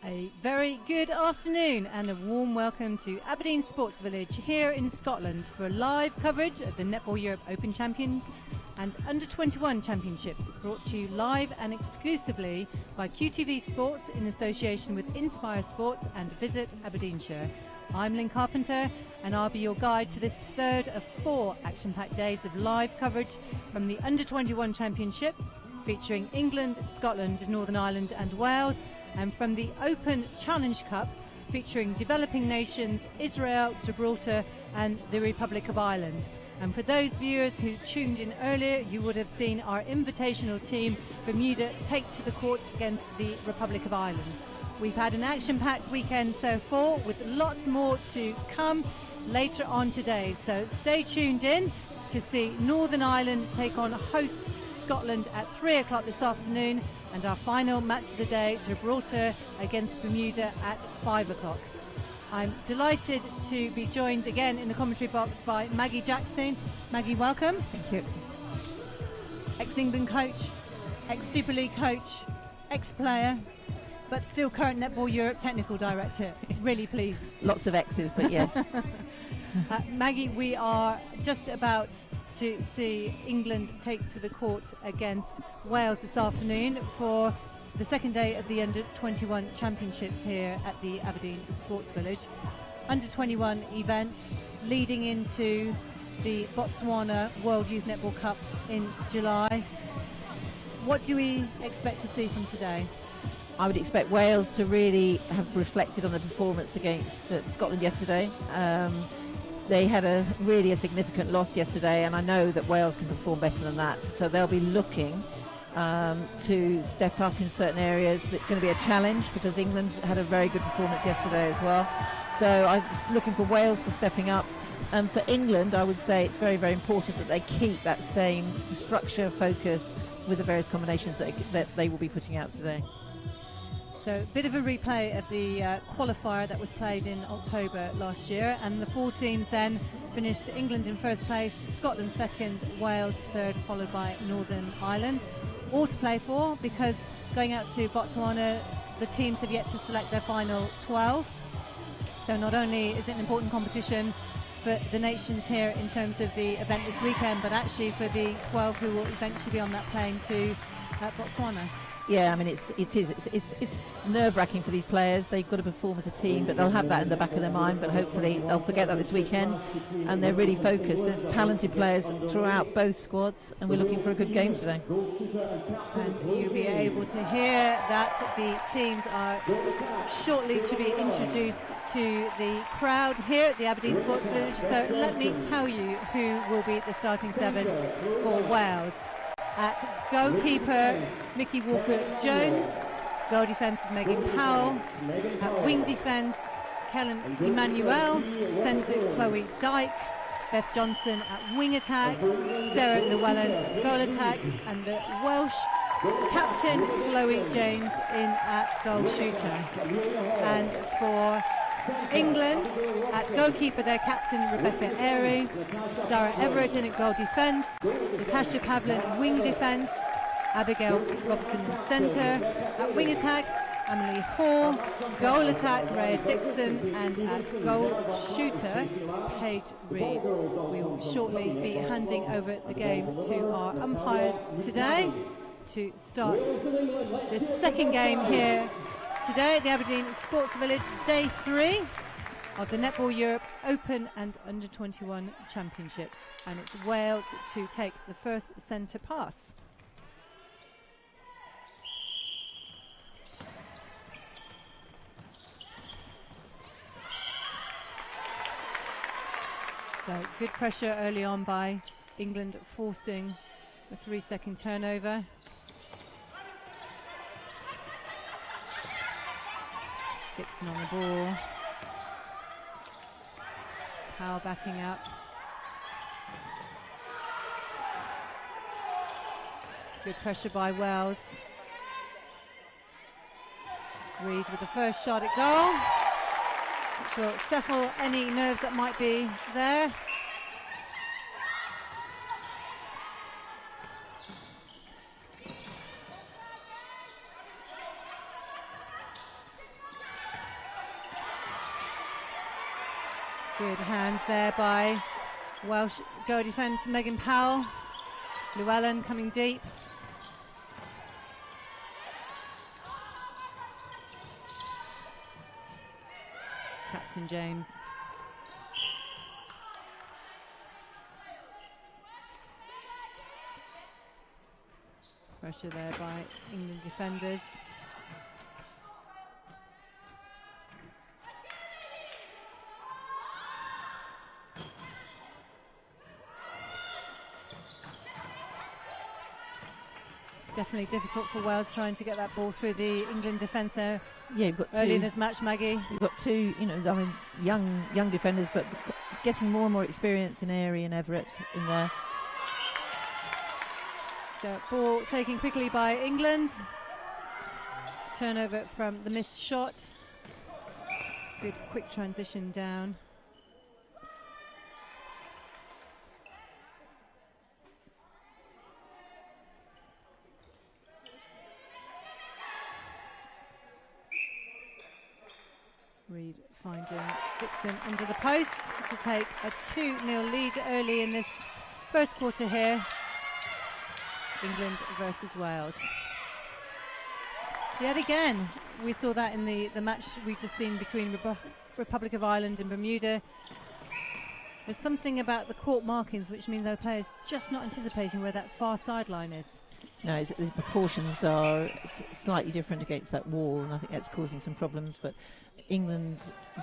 A very good afternoon and a warm welcome to Aberdeen Sports Village here in Scotland for live coverage of the Netball Europe Open Champion and Under-21 Championships, brought to you live and exclusively by QTV Sports in association with Inspire Sports and Visit Aberdeenshire. I'm Lynn Carpenter and I'll be your guide to this third of 4 action-packed days of live coverage from the Under-21 Championship, featuring England, Scotland, Northern Ireland and Wales, and from the Open Challenge Cup, featuring developing nations Israel, Gibraltar and the Republic of Ireland. And for those viewers who tuned in earlier, you would have seen our invitational team Bermuda take to the court against the Republic of Ireland. We've had an action-packed weekend so far, with lots more to come later on today, so stay tuned in to see Northern Ireland take on hosts Scotland at 3 o'clock this afternoon, and our final match of the day, Gibraltar against Bermuda at 5 o'clock. I'm delighted to be joined again in the commentary box by Maggie Jackson. Maggie, welcome. Thank you. Ex-England coach, ex-Super League coach, ex-player, but still current Netball Europe technical director. Really pleased. Lots of X's, but yes. Maggie, we are just about to see England take to the court against Wales this afternoon for the second day of the Under-21 Championships here at the Aberdeen Sports Village. Under-21 event leading into the Botswana World Youth Netball Cup in July. What do we expect to see from today? I would expect Wales to really have reflected on the performance against Scotland yesterday. They had a significant loss yesterday, and I know that Wales can perform better than that, so they'll be looking to step up in certain areas. It's going to be a challenge because England had a very good performance yesterday as well, so I'm looking for Wales to stepping up. And for England, I would say it's very, very important that they keep that same structure, focus with the various combinations that they will be putting out today. So a bit of a replay of the qualifier that was played in October last year, and the 4 teams then finished England in first place, Scotland second, Wales third, followed by Northern Ireland. All to play for, because going out to Botswana, the teams have yet to select their final 12. So not only is it an important competition for the nations here in terms of the event this weekend, but actually for the 12 who will eventually be on that plane to Botswana. Yeah, I mean it's nerve-wracking for these players. They've got to perform as a team, but they'll have that in the back of their mind. But hopefully they'll forget that this weekend, and they're really focused. There's talented players throughout both squads, and we're looking for a good game today. And you'll be able to hear that the teams are shortly to be introduced to the crowd here at the Aberdeen Sports Village. So let me tell you who will be the starting 7 for Wales. At goalkeeper, Mickey Walker-Jones. Goal defence is Megan Powell. At wing defence, Kellen Emmanuel. Centre, Chloe Dyke. Beth Johnson at wing attack. Sarah Llewellyn, goal attack. And the Welsh captain, Chloe James, in at goal shooter. And for England, at goalkeeper, their captain Rebecca Airy, Zara Everett in at goal defence, Natasha Pavlin wing defence, Abigail Robson in centre, at wing attack Emily Hall, goal attack Rhea Dixon, and at goal shooter Paige Reed. We will shortly be handing over the game to our umpires today to start this second game here today at the Aberdeen Sports Village, day 3 of the Netball Europe Open and Under-21 Championships, and it's Wales to take the first centre pass. So good pressure early on by England, forcing the 3-second turnover. Dixon on the ball. Powell backing up. Good pressure by Wales. Reed with the first shot at goal, which will settle any nerves that might be there. Good hands there by Welsh goal defence Megan Powell. Llewellyn coming deep. Captain James. Pressure there by England defenders. Definitely difficult for Wales trying to get that ball through the England defence there. Yeah, you've got early in this match, Maggie. You've got two, young defenders, but getting more and more experience in Airey and Everett in there. So ball taken quickly by England. Turnover from the missed shot. Good quick transition down. Reed finding Dixon under the post to take a 2-0 lead early in this first quarter here. England versus Wales. Yet again, we saw that in the match we've just seen between Republic of Ireland and Bermuda. There's something about the court markings which mean the players just not anticipating where that far sideline is. No, the proportions are slightly different against that wall, and I think that's causing some problems. But England,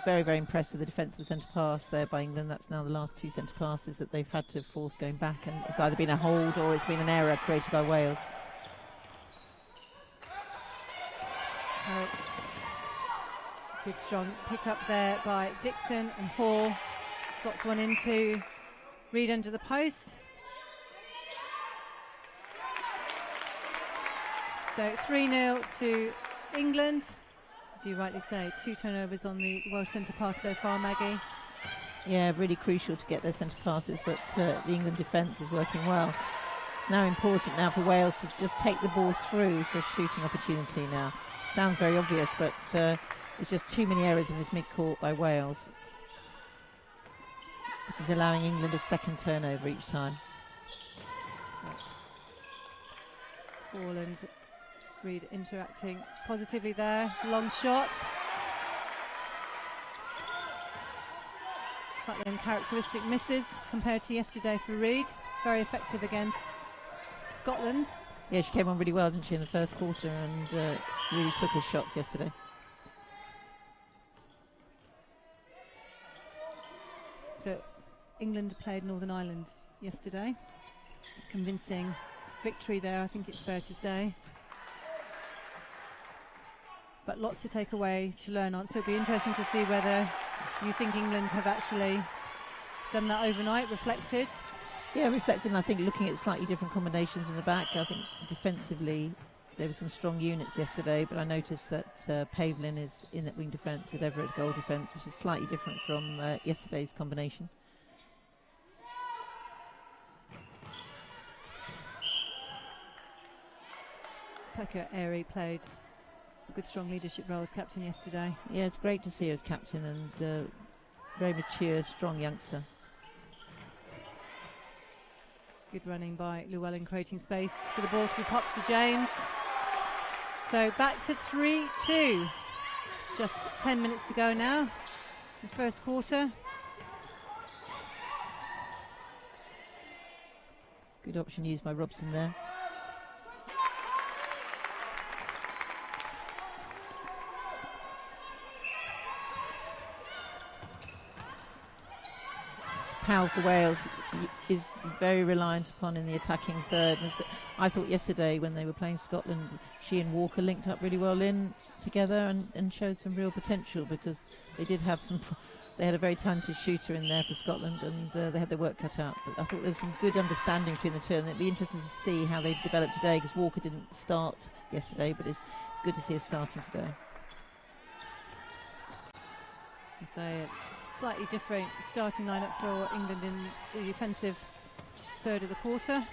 very, very impressed with the defence of the centre pass there by England. That's now the last two centre passes that they've had to force going back, and it's either been a hold or it's been an error created by Wales. Good strong pick up there by Dixon, and Hall slots one into Reed under the post. So 3-0 to England. As you rightly say, 2 turnovers on the Welsh centre pass so far, Maggie. Yeah, really crucial to get their centre passes, but the England defence is working well. It's now important now for Wales to just take the ball through for a shooting opportunity now. Sounds very obvious, but there's just too many errors in this mid-court by Wales, which is allowing England a second turnover each time. Ball and Reed interacting positively there. Long shot. Slightly uncharacteristic misses compared to yesterday for Reed. Very effective against Scotland. Yeah, she came on really well, didn't she, in the first quarter, and really took her shots yesterday. So England played Northern Ireland yesterday. Convincing victory there, I think it's fair to say. But lots to take away, to learn on. So it'll be interesting to see whether you think England have actually done that overnight, reflected. Yeah, reflected, and I think looking at slightly different combinations in the back. I think defensively there were some strong units yesterday, but I noticed that Pavlin is in that wing defence with Everett goal defence, which is slightly different from yesterday's combination. Pekka Airey played a good strong leadership role as captain yesterday. Yeah, it's great to see her as captain, and very mature, strong youngster. Good running by Llewellyn, creating space for the ball to be popped to James. So back to 3-2. Just 10 minutes to go now in the first quarter. Good option used by Robson there. Powell for Wales is very reliant upon in the attacking third. I thought yesterday when they were playing Scotland, she and Walker linked up really well in together and showed some real potential, because they did have they had a very talented shooter in there for Scotland, and they had their work cut out. But I thought there was some good understanding between the two, and it'd be interesting to see how they develop today, because Walker didn't start yesterday, but it's good to see her starting today. So slightly different starting lineup for England in the defensive third of the quarter.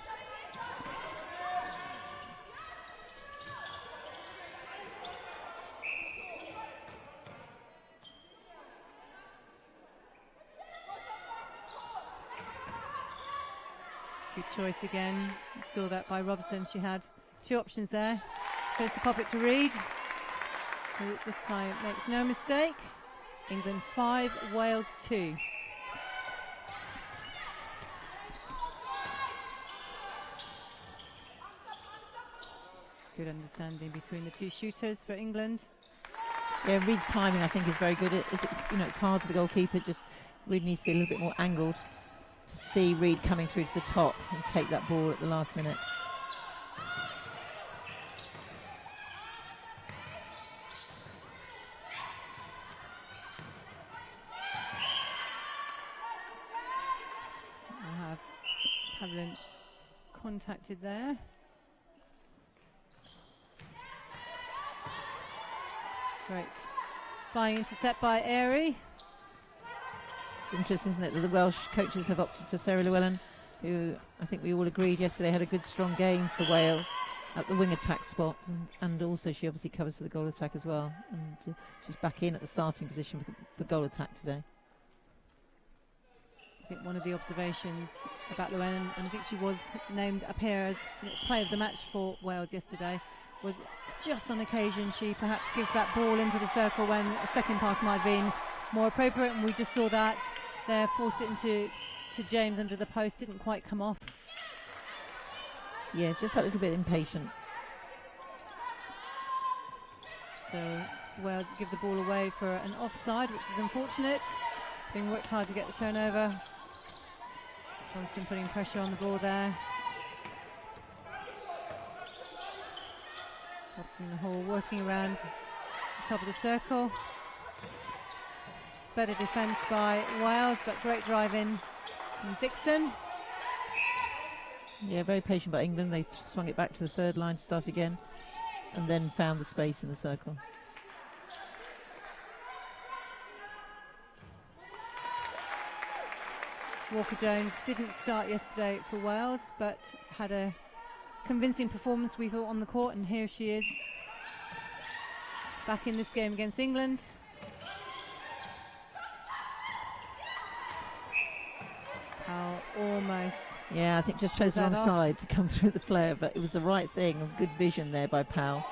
Good choice again. Saw that by Robson. She had two options there. Goes to pop it to Reid, who this time makes no mistake. England 5, Wales 2. Good understanding between the two shooters for England. Yeah, Reid's timing I think is very good. If it's, it's hard for the goalkeeper, just Reid needs to be a little bit more angled to see Reid coming through to the top and take that ball at the last minute. I have Pavlin contacted there. Great. Flying intercept by Airy. It's interesting, isn't it, that the Welsh coaches have opted for Sarah Llewellyn, who I think we all agreed yesterday had a good strong game for Wales at the wing attack spot, and also she obviously covers for the goal attack as well, and she's back in at the starting position for goal attack today. I think one of the observations about Llewellyn, and I think she was named up here as player of the match for Wales yesterday, was just on occasion she perhaps gives that ball into the circle when a second pass might have been more appropriate, and we just saw that there, forced it into James under the post, didn't quite come off. Yeah, it's just that little bit impatient. So Wales give the ball away for an offside, which is unfortunate. Being worked hard to get the turnover. Johnson putting pressure on the ball there. Robson in the hole working around the top of the circle. It's better defence by Wales, but great drive in from Dixon. Yeah, very patient by England. They swung it back to the third line to start again, and then found the space in the circle. Walker-Jones didn't start yesterday for Wales, but had a convincing performance, we thought, on the court, and here she is back in this game against England. Powell almost. Yeah, I think just chose the wrong side to come through the player, but it was the right thing. Good vision there by Powell.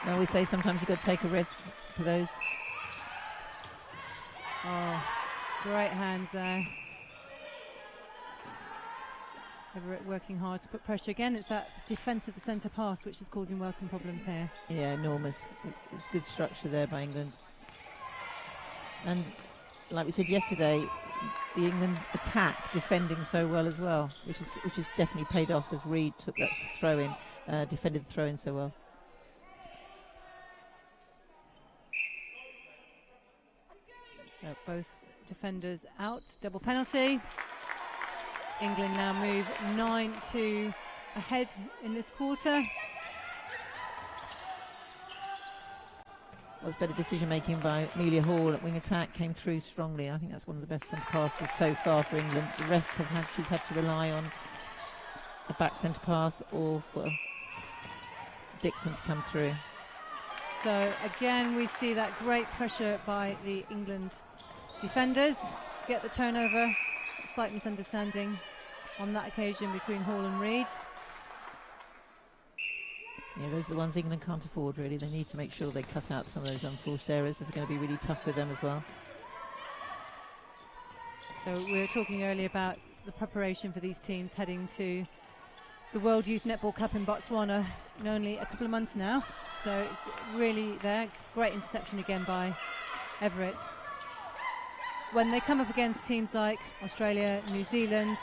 Now we say sometimes you've got to take a risk for those. Oh, great hands there. Everett working hard to put pressure again. It's that defence of the centre pass which is causing Wales some problems here. Yeah, enormous. It's good structure there by England. And like we said yesterday, the England attack defending so well as well, which is definitely paid off as Reid took that throw in, defended the throw in so well. So both defenders out, double penalty. England now move 9-2 ahead in this quarter. That was better decision making by Amelia Hall at wing attack, came through strongly. I think that's one of the best centre passes so far for England. The rest she's had to rely on a back centre pass or for Dixon to come through. So again we see that great pressure by the England defenders to get the turnover. Slight misunderstanding on that occasion between Hall and Reid. Yeah, those are the ones England can't afford, really. They need to make sure they cut out some of those unforced errors if they're going to be really tough with them as well. So we were talking earlier about the preparation for these teams heading to the World Youth Netball Cup in Botswana in only a couple of months now. So it's really there. Great interception again by Everett. When they come up against teams like Australia, New Zealand,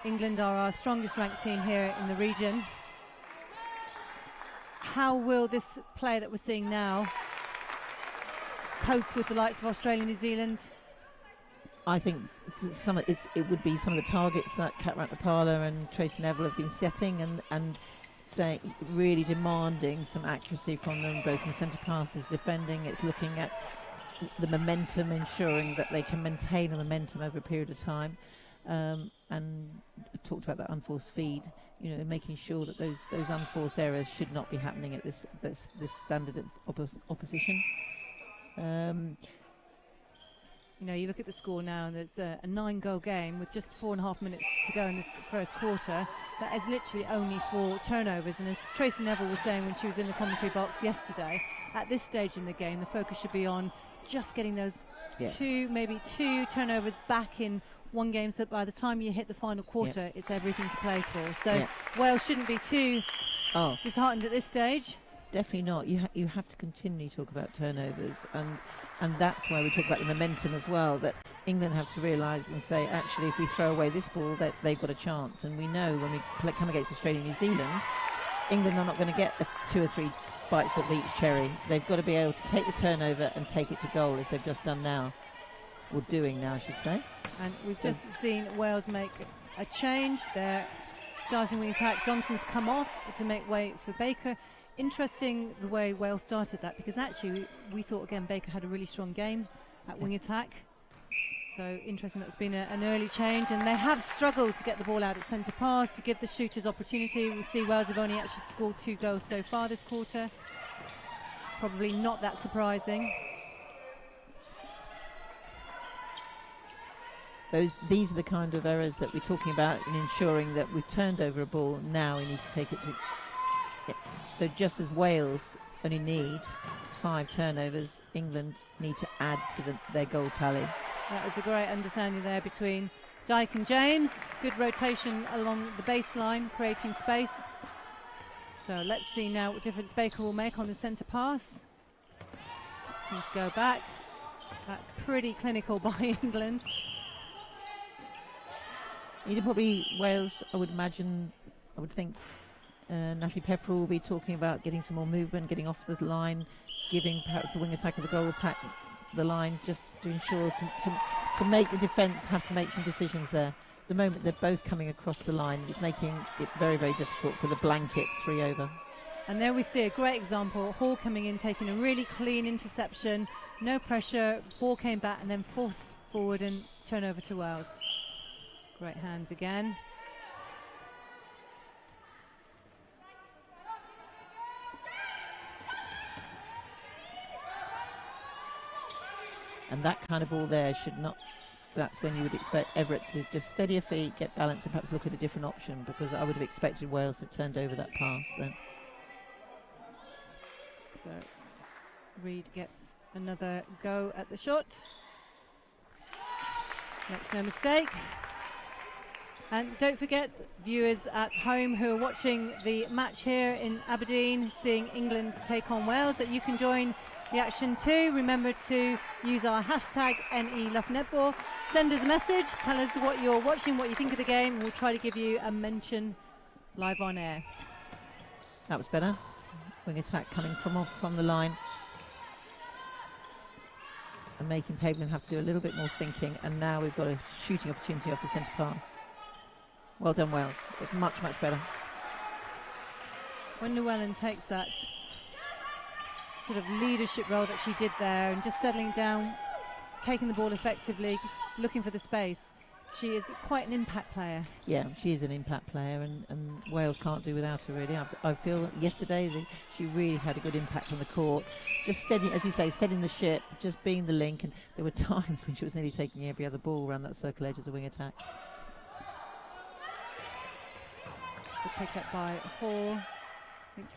England are our strongest ranked team here in the region. How will this player that we're seeing now cope with the likes of Australia, New Zealand? I think it would be some of the targets that Kat Ratnapala and Tracy Neville have been setting and saying, really demanding some accuracy from them, both in centre passes, defending. It's looking at the momentum, ensuring that they can maintain a momentum over a period of time, and talked about that unforced feed, making sure that those unforced errors should not be happening at this standard of opposition. You know, you look at the score now, and there's a 9-goal game with just 4.5 minutes to go in this first quarter. That is literally only 4 turnovers. And as Tracy Neville was saying when she was in the commentary box yesterday, at this stage in the game, the focus should be on just getting those maybe two turnovers back in one game, so by the time you hit the final quarter, it's everything to play for. So Wales shouldn't be too disheartened at this stage. Definitely not. You have to continually talk about turnovers, and that's why we talk about the momentum as well, that England have to realise and say, actually, if we throw away this ball, that they've got a chance. And we know when we come against Australia and New Zealand, England are not going to get 2 or 3 bites of each cherry. They've got to be able to take the turnover and take it to goal, as they've just done now, or doing now, I should say. And we've just seen Wales make a change. Their starting wing attack, Johnson's come off to make way for Baker. Interesting the way Wales started that, because actually we thought again Baker had a really strong game at wing attack. So interesting that's been an early change, and they have struggled to get the ball out at centre pass to give the shooters opportunity. We see Wales have only actually scored 2 goals so far this quarter. Probably not that surprising. These are the kind of errors that we're talking about in ensuring that we've turned over a ball. Now we need to take it to... So just as Wales only need 5 turnovers, England need to add to their goal tally. That was a great understanding there between Dyke and James. Good rotation along the baseline, creating space. So let's see now what difference Baker will make on the centre pass. Opting to go back. That's pretty clinical by England. Probably Wales, I would think Natalie Pepperell will be talking about getting some more movement, getting off the line, giving perhaps the wing attack or the goal attack the line, just to ensure to make the defence have to make some decisions there. The moment they're both coming across the line, it's making it very, very difficult for the blanket 3 over. And there we see a great example. Hall coming in, taking a really clean interception, no pressure, ball came back and then forced forward and turnover to Wales. Great hands again. And that kind of ball there should not... That's when you would expect Everett to just steady her feet, get balance, and perhaps look at a different option, because I would have expected Wales to have turned over that pass then. So Reid gets another go at the shot. Makes no mistake. And don't forget, viewers at home who are watching the match here in Aberdeen, seeing England take on Wales, that you can join the action too. Remember to use our hashtag #NELoveNetball. Send us a message, tell us what you're watching, what you think of the game. We'll try to give you a mention live on air. That was better. Wing attack coming from the line. And making Pavement have to do a little bit more thinking. And now we've got a shooting opportunity off the centre pass. Well done, Wales. It's much, much better. When Llewellyn takes that sort of leadership role that she did there and just settling down, taking the ball effectively, looking for the space, she is quite an impact player. Yeah, she is an impact player, and Wales can't do without her, really. I feel yesterday that she really had a good impact on the court. Just steady, as you say, steadying the ship, just being the link, and there were times when she was nearly taking every other ball around that circle edge as a wing attack. The pick up by Hall. I think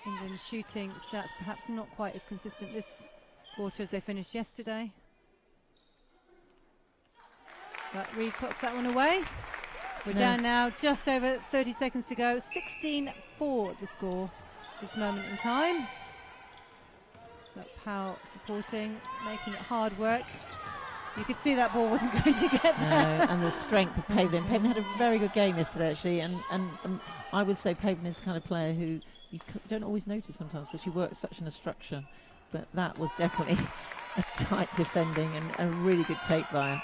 England's shooting stats perhaps not quite as consistent this quarter as they finished yesterday. But Reid puts that one away. We're down now, just over 30 seconds to go. 16-4 the score this moment in time. So Powell supporting, making it hard work. You could see that ball wasn't going to get there. No, and the strength of Pavement. Pavement had a very good game yesterday, actually, and I would say Pavement is the kind of player who you don't always notice sometimes, because she works such in a structure. But that was definitely a tight defending and a really good take by her.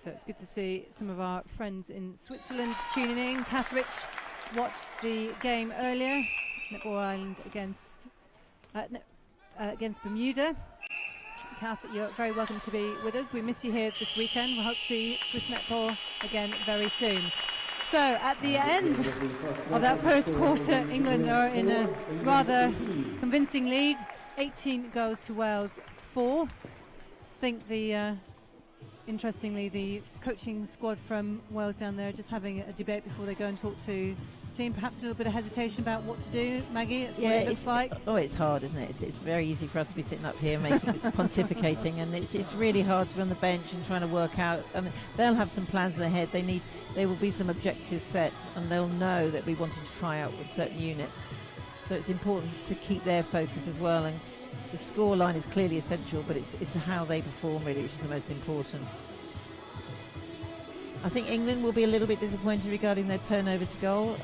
So it's good to see some of our friends in Switzerland tuning in. Kath Rich watched the game earlier. Netball Ireland against Bermuda. Kath, you're very welcome to be with us. We miss you here this weekend. We hope to see Swiss Netball again very soon. So at the end of that first quarter, England are in a rather convincing lead, 18 goals to Wales 4. I think interestingly, the coaching squad from Wales down there are just having a debate before they go and talk to the team. Perhaps a little bit of hesitation about what to do, Maggie. That's what it looks like. Oh, it's hard, isn't it? It's very easy for us to be sitting up here pontificating, and it's really hard to be on the bench and trying to work out. I mean, they'll have some plans in their head. There will be some objectives set, and they'll know that we wanted to try out with certain units. So it's important to keep their focus as well. And the score line is clearly essential, but it's how they perform really, which is the most important. I think England will be a little bit disappointed regarding their turnover to goal,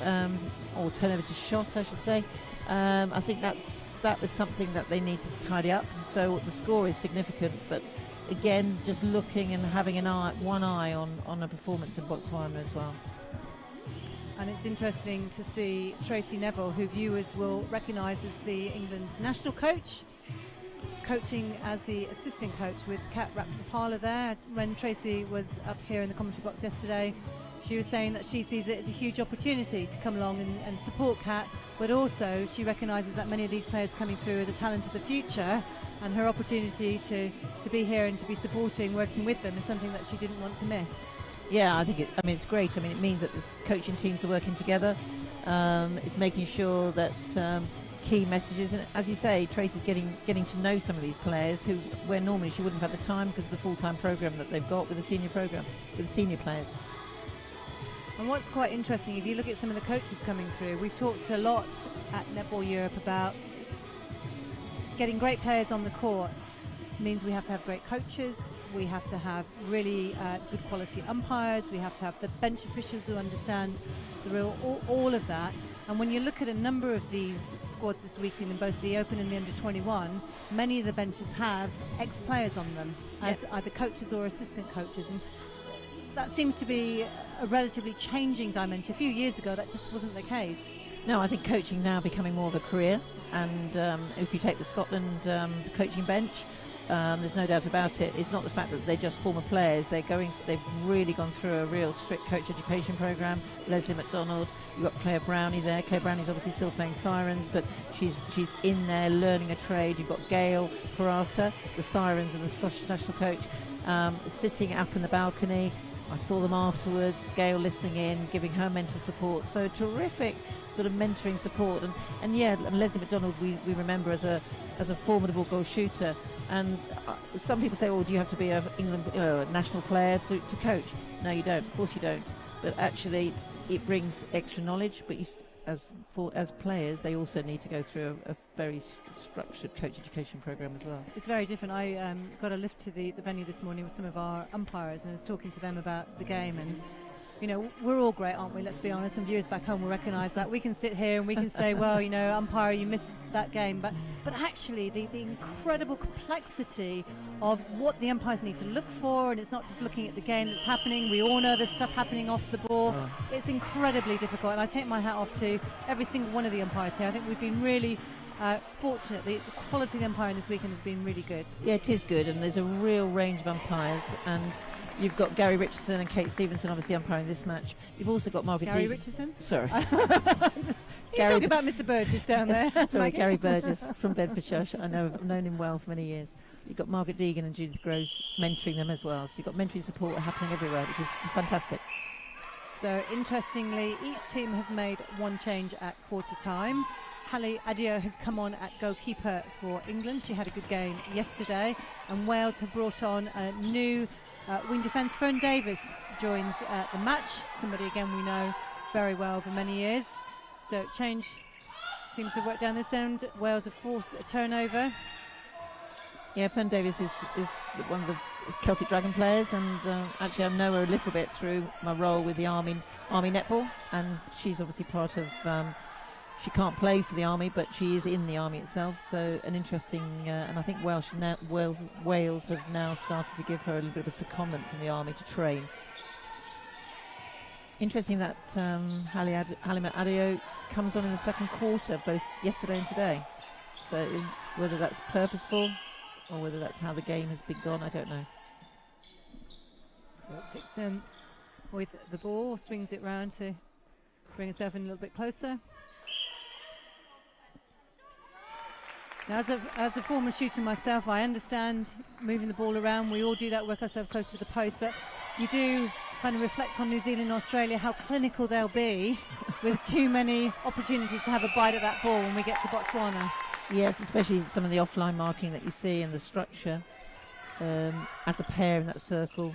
or turnover to shot, I should say. I think that was something that they need to tidy up. So the score is significant, but again, just looking and having one eye on a performance in Botswana as well. And it's interesting to see Tracy Neville, who viewers will recognise as the England national coach, coaching as the assistant coach with Kat Rapapala there. When Tracy was up here in the commentary box yesterday, she was saying that she sees it as a huge opportunity to come along and support Kat, but also she recognises that many of these players coming through are the talent of the future, and her opportunity to be here and to be supporting, working with them, is something that she didn't want to miss. Yeah, I think it's great. I mean, it means that the coaching teams are working together. It's making sure that key messages, and as you say, Tracy's getting to know some of these players where normally she wouldn't have had the time because of the full-time program that they've got with the senior program, with the senior players. And what's quite interesting, if you look at some of the coaches coming through, we've talked a lot at Netball Europe about getting great players on the court. It means we have to have great coaches, we have to have really good quality umpires, we have to have the bench officials who understand the real, all of that. And when you look at a number of these squads this weekend in both the Open and the Under-21, many of the benches have ex-players on them as either coaches or assistant coaches. And that seems to be a relatively changing dimension. A few years ago, that just wasn't the case. No, I think coaching now becoming more of a career. And if you take the Scotland coaching bench, there's no doubt about it. It's not the fact that they're just former players. They've really gone through a real strict coach education program. Leslie McDonald, you've got Claire Brownie there. Claire Brownie's obviously still playing Sirens, but she's in there learning a trade. You've got Gail Parata, the Sirens and the Scottish national coach, sitting up in the balcony. I saw them afterwards, Gail listening in, giving her mental support. So terrific sort of mentoring support. And Leslie McDonald we remember as a formidable goal shooter. And some people say, oh, do you have to be an England national player to coach? No, you don't. Of course you don't. But actually, it brings extra knowledge. But as players, they also need to go through a very structured coach education program as well. It's very different. I got a lift to the venue this morning with some of our umpires, and I was talking to them about the game. And you know, we're all great, aren't we? Let's be honest. And viewers back home will recognise that. We can sit here and we can say, well, you know, umpire, you missed that game. But actually, the incredible complexity of what the umpires need to look for, and it's not just looking at the game that's happening. We all know there's stuff happening off the ball. It's incredibly difficult. And I take my hat off to every single one of the umpires here. I think we've been really fortunate. The quality of the umpiring this weekend has been really good. Yeah, it is good. And there's a real range of umpires. And you've got Gary Richardson and Kate Stevenson obviously umpiring this match. You've also got Margaret Gary Richardson? Sorry. You're talking about Mr. Burgess down there. Sorry, Gary Burgess from Bedfordshire. I've known him well for many years. You've got Margaret Deegan and Judith Gross mentoring them as well. So you've got mentoring support happening everywhere, which is fantastic. So interestingly, each team have made one change at quarter time. Hallie Adio has come on at goalkeeper for England. She had a good game yesterday. And Wales have brought on a new wing defence. Fern Davis joins the match. Somebody again we know very well for many years. So change seems to work down this end. Wales have forced a turnover. Yeah, Fern Davis is one of the Celtic Dragon players, and actually I know her a little bit through my role with the Army Netball, and she's obviously part of. She can't play for the Army, but she is in the Army itself. So an interesting, and I think Wales have now started to give her a little bit of a secondment from the Army to train. Interesting that Hallie Adio comes on in the second quarter, both yesterday and today. So whether that's purposeful or whether that's how the game has been gone, I don't know. So Dixon with the ball, swings it round to bring herself in a little bit closer. Now, as a former shooter myself, I understand moving the ball around. We all do that, work ourselves close to the post, but you do kind of reflect on New Zealand and Australia, how clinical they'll be with too many opportunities to have a bite at that ball when we get to Botswana. Yes, especially some of the offline marking that you see and the structure as a pair in that circle.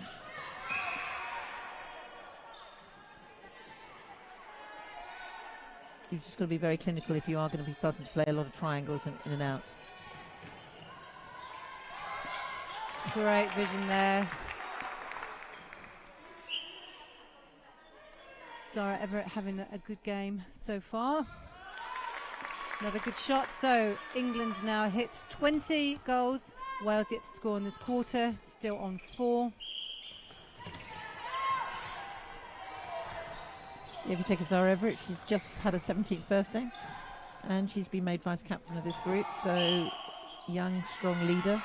You've just got to be very clinical if you are going to be starting to play a lot of triangles in and out. Great vision there. Zara Everett having a good game so far. Another good shot. So England now hit 20 goals. Wales yet to score in this quarter, still on 4. If you take a Zara Everett, she's just had her 17th birthday and she's been made vice captain of this group. So young, strong leader,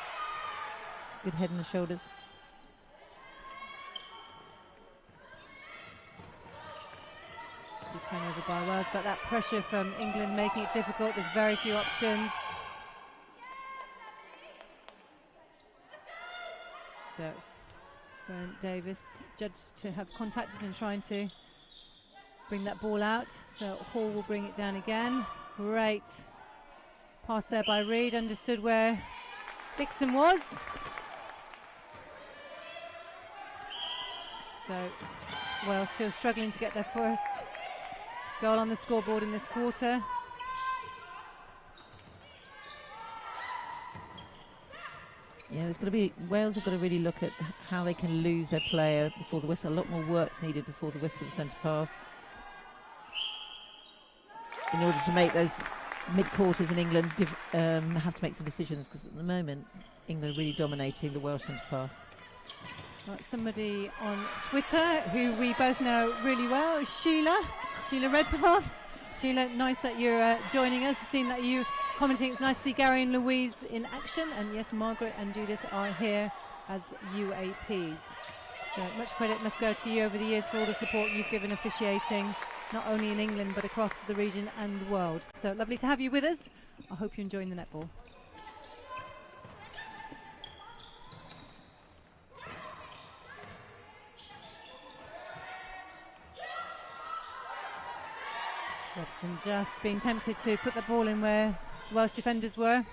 good head and the shoulders. Good turnover by Wales, but that pressure from England making it difficult. There's very few options. So Fern Davis judged to have contacted and trying to bring that ball out. So Hall will bring it down again. Great pass there by Reid, understood where Dixon was. So Wales still struggling to get their first goal on the scoreboard in this quarter. Yeah, there's got to be, Wales have got to really look at how they can lose their player before the whistle. A lot more work's needed before the whistle of the centre pass in order to make those mid-quarters in England have to make some decisions, because at the moment England are really dominating the Welsh centre pass. Right, somebody on Twitter who we both know really well is Sheila Redpath. Sheila, nice that you're joining us. I've seen that you commenting. It's nice to see Gary and Louise in action, and yes, Margaret and Judith are here as UAPs. So much credit must go to you over the years for all the support you've given officiating, not only in England but across the region and the world. So lovely to have you with us. I hope you're enjoying the netball. Robson just being tempted to put the ball in where Welsh defenders were.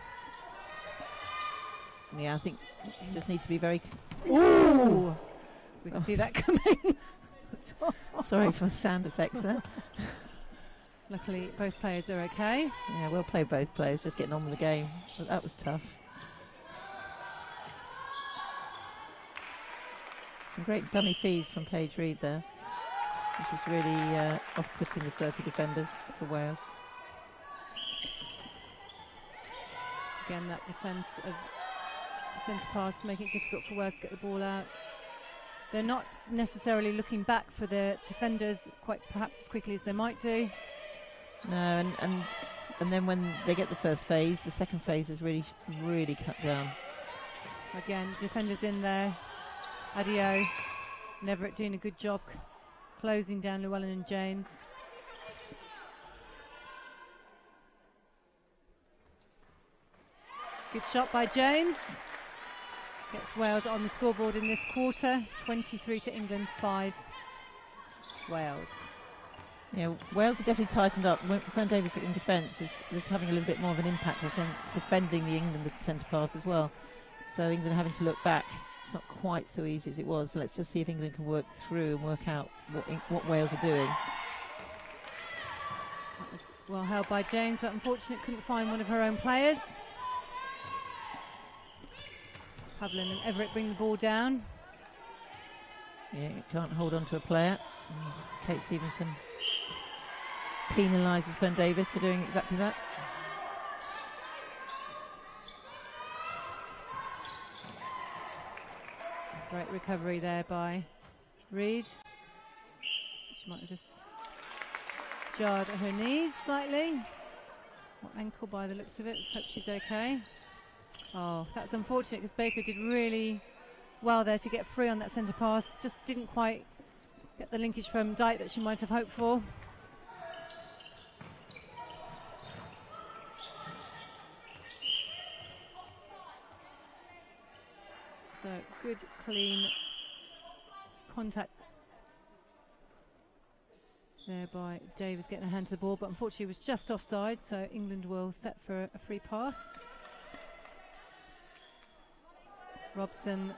Yeah, I think just need to be very... Ooh! We can see that coming. Sorry for the sound effects there. Luckily, both players are okay. Yeah, well played both players, just getting on with the game. But that was tough. Some great dummy feeds from Paige Reid there, which is really off-putting the circle defenders for Wales. Again, that defence of centre pass making it difficult for Wales to get the ball out. They're not necessarily looking back for their defenders quite perhaps as quickly as they might do. No, and then when they get the first phase, the second phase is really cut down. Again, defenders in there. Adio, Everett doing a good job closing down Llewellyn and James. Good shot by James. Gets Wales on the scoreboard in this quarter. 23 to England, 5 Wales. Yeah, Wales have definitely tightened up. Fern Davis in defence is having a little bit more of an impact, I think, defending the England centre pass as well. So England having to look back. It's not quite so easy as it was. So let's just see if England can work through and work out what Wales are doing. That was well held by James, but unfortunately couldn't find one of her own players. Havlin and Everett bring the ball down. Yeah, you can't hold on to a player. And Kate Stevenson penalises Fern Davis for doing exactly that. Great recovery there by Reid. She might have just jarred at her knees slightly. Or ankle by the looks of it. Let's hope she's okay. Oh, that's unfortunate because Baker did really well there to get free on that centre pass. Just didn't quite get the linkage from Dyke that she might have hoped for. So good, clean contact there by Davis getting a hand to the ball, but unfortunately it was just offside, so England will set for a free pass. Robson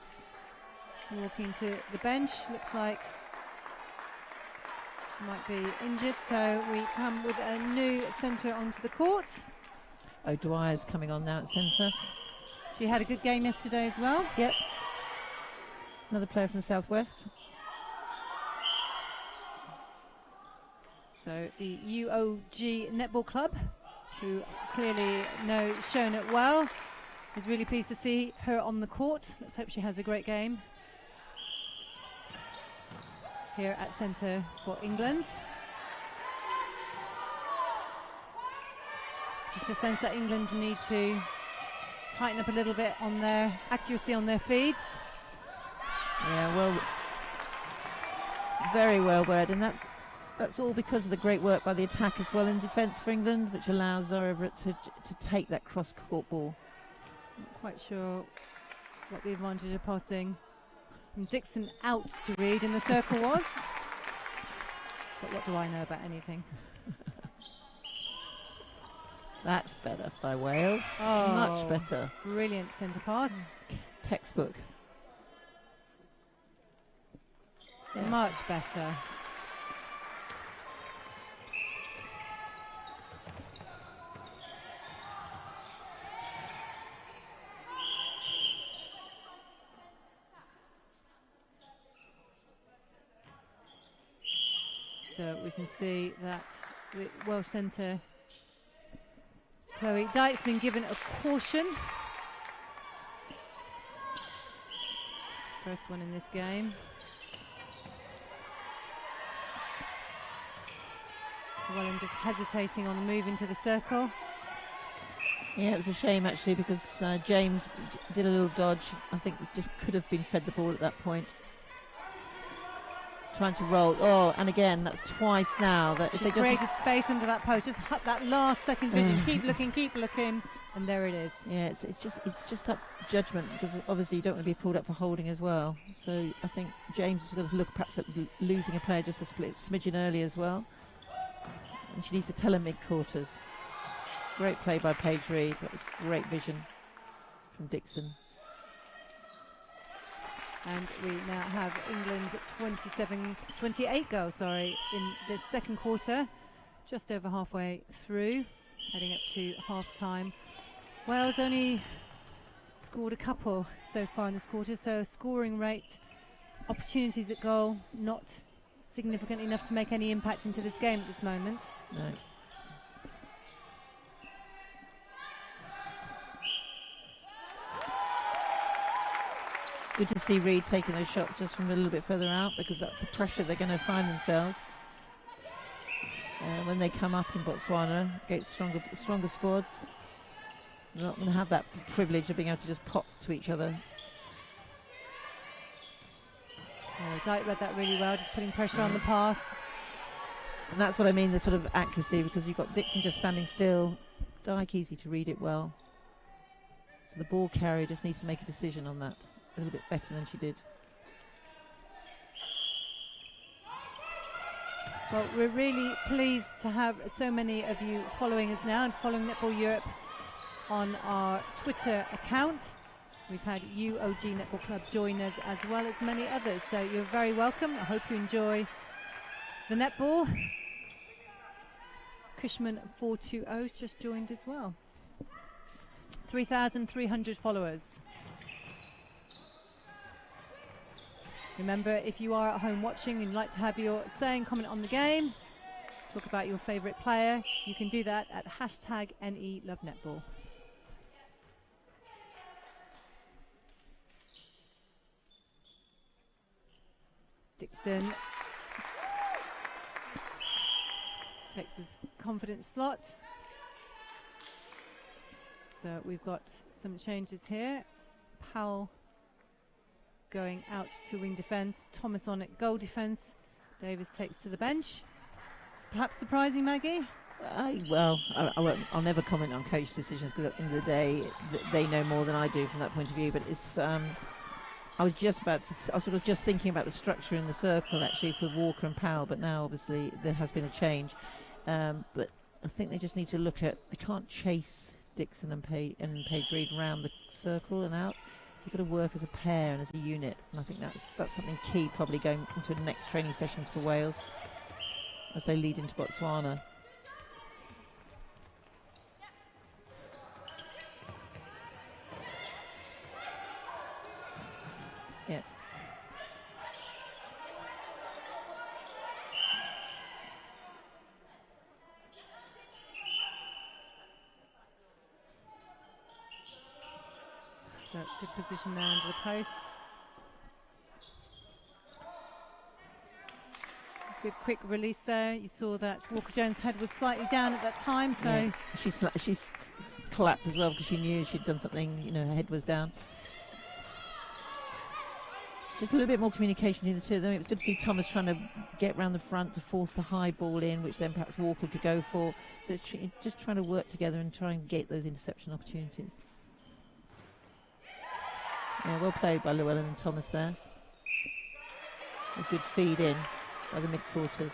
walking to the bench, looks like she might be injured, so we come with a new centre onto the court. O'Dwyer's coming on now at centre. She had a good game yesterday as well. Yep. Another player from the Southwest. So the UOG Netball Club, who clearly know shown it well, is really pleased to see her on the court. Let's hope she has a great game here at centre for England. Just a sense that England need to tighten up a little bit on their accuracy on their feeds. Yeah, well, very well read, and that's all because of the great work by the attack as well in defence for England, which allows Zara Everett to take that cross-court ball. Not quite sure what the advantage of passing from Dixon out to Reed in the circle was, but what do I know about anything? That's better by Wales. Oh, much better. Brilliant centre pass. Textbook. Yeah. Much better. So we can see that the Welsh centre Chloe Dyke's been given a caution. First one in this game. Welland just hesitating on the move into the circle. Yeah, it was a shame actually because James did a little dodge. I think just could have been fed the ball at that point. Trying to roll. Oh, and again, that's twice now. That if they create a space under that post, just that last second vision. Keep looking, and there it is. Yeah, it's just that judgment because obviously you don't want to be pulled up for holding as well. So I think James is going to look perhaps at losing a player just a smidgen early as well. And she needs to tell him mid-quarters. Great play by Paige Reed. That was great vision from Dixon. And we now have England 28 goals, in the second quarter, just over halfway through, heading up to half-time. Wales only scored a couple so far in this quarter, so scoring rate, opportunities at goal, not significant enough to make any impact into this game at this moment. No. Good to see Reed taking those shots just from a little bit further out because that's the pressure they're going to find themselves when they come up in Botswana against stronger squads. They're not going to have that privilege of being able to just pop to each other. Oh, Dyke read that really well, just putting pressure on the pass. And that's what I mean, the sort of accuracy, because you've got Dixon just standing still. Dyke easy to read it well. So the ball carrier just needs to make a decision on that a little bit better than she did. Well, we're really pleased to have so many of you following us now and following Netball Europe on our Twitter account. We've had UOG Netball Club join us as well as many others, so you're very welcome. I hope you enjoy the netball. Cushman 420 has just joined as well. 3,300 followers. Remember, if you are at home watching and you'd like to have your say and comment on the game, talk about your favourite player, you can do that at #NELoveNetball. Dixon takes his confident slot. So we've got some changes here. Powell going out to wing defence, Thomas on at goal defence, Davis takes to the bench. Perhaps surprising, Maggie? I'll never comment on coach decisions, because at the end of the day, they know more than I do from that point of view. But it's, I was sort of just thinking about the structure in the circle actually for Walker and Powell, but now obviously there has been a change. But I think they just need to look at, they can't chase Dixon and Paige Reed around the circle and out. You've got to work as a pair and as a unit, and I think that's something key probably going into the next training sessions for Wales as they lead into Botswana. Yeah. So good position there under the post. Good quick release there. You saw that Walker-Jones' head was slightly down at that time, so yeah. She's clapped as well because she knew she'd done something. You know, her head was down. Just a little bit more communication between the two of them. It was good to see Thomas trying to get round the front to force the high ball in, which then perhaps Walker could go for. So it's just trying to work together and try and get those interception opportunities. Yeah, well played by Llewellyn and Thomas there. A good feed in by the mid-quarters.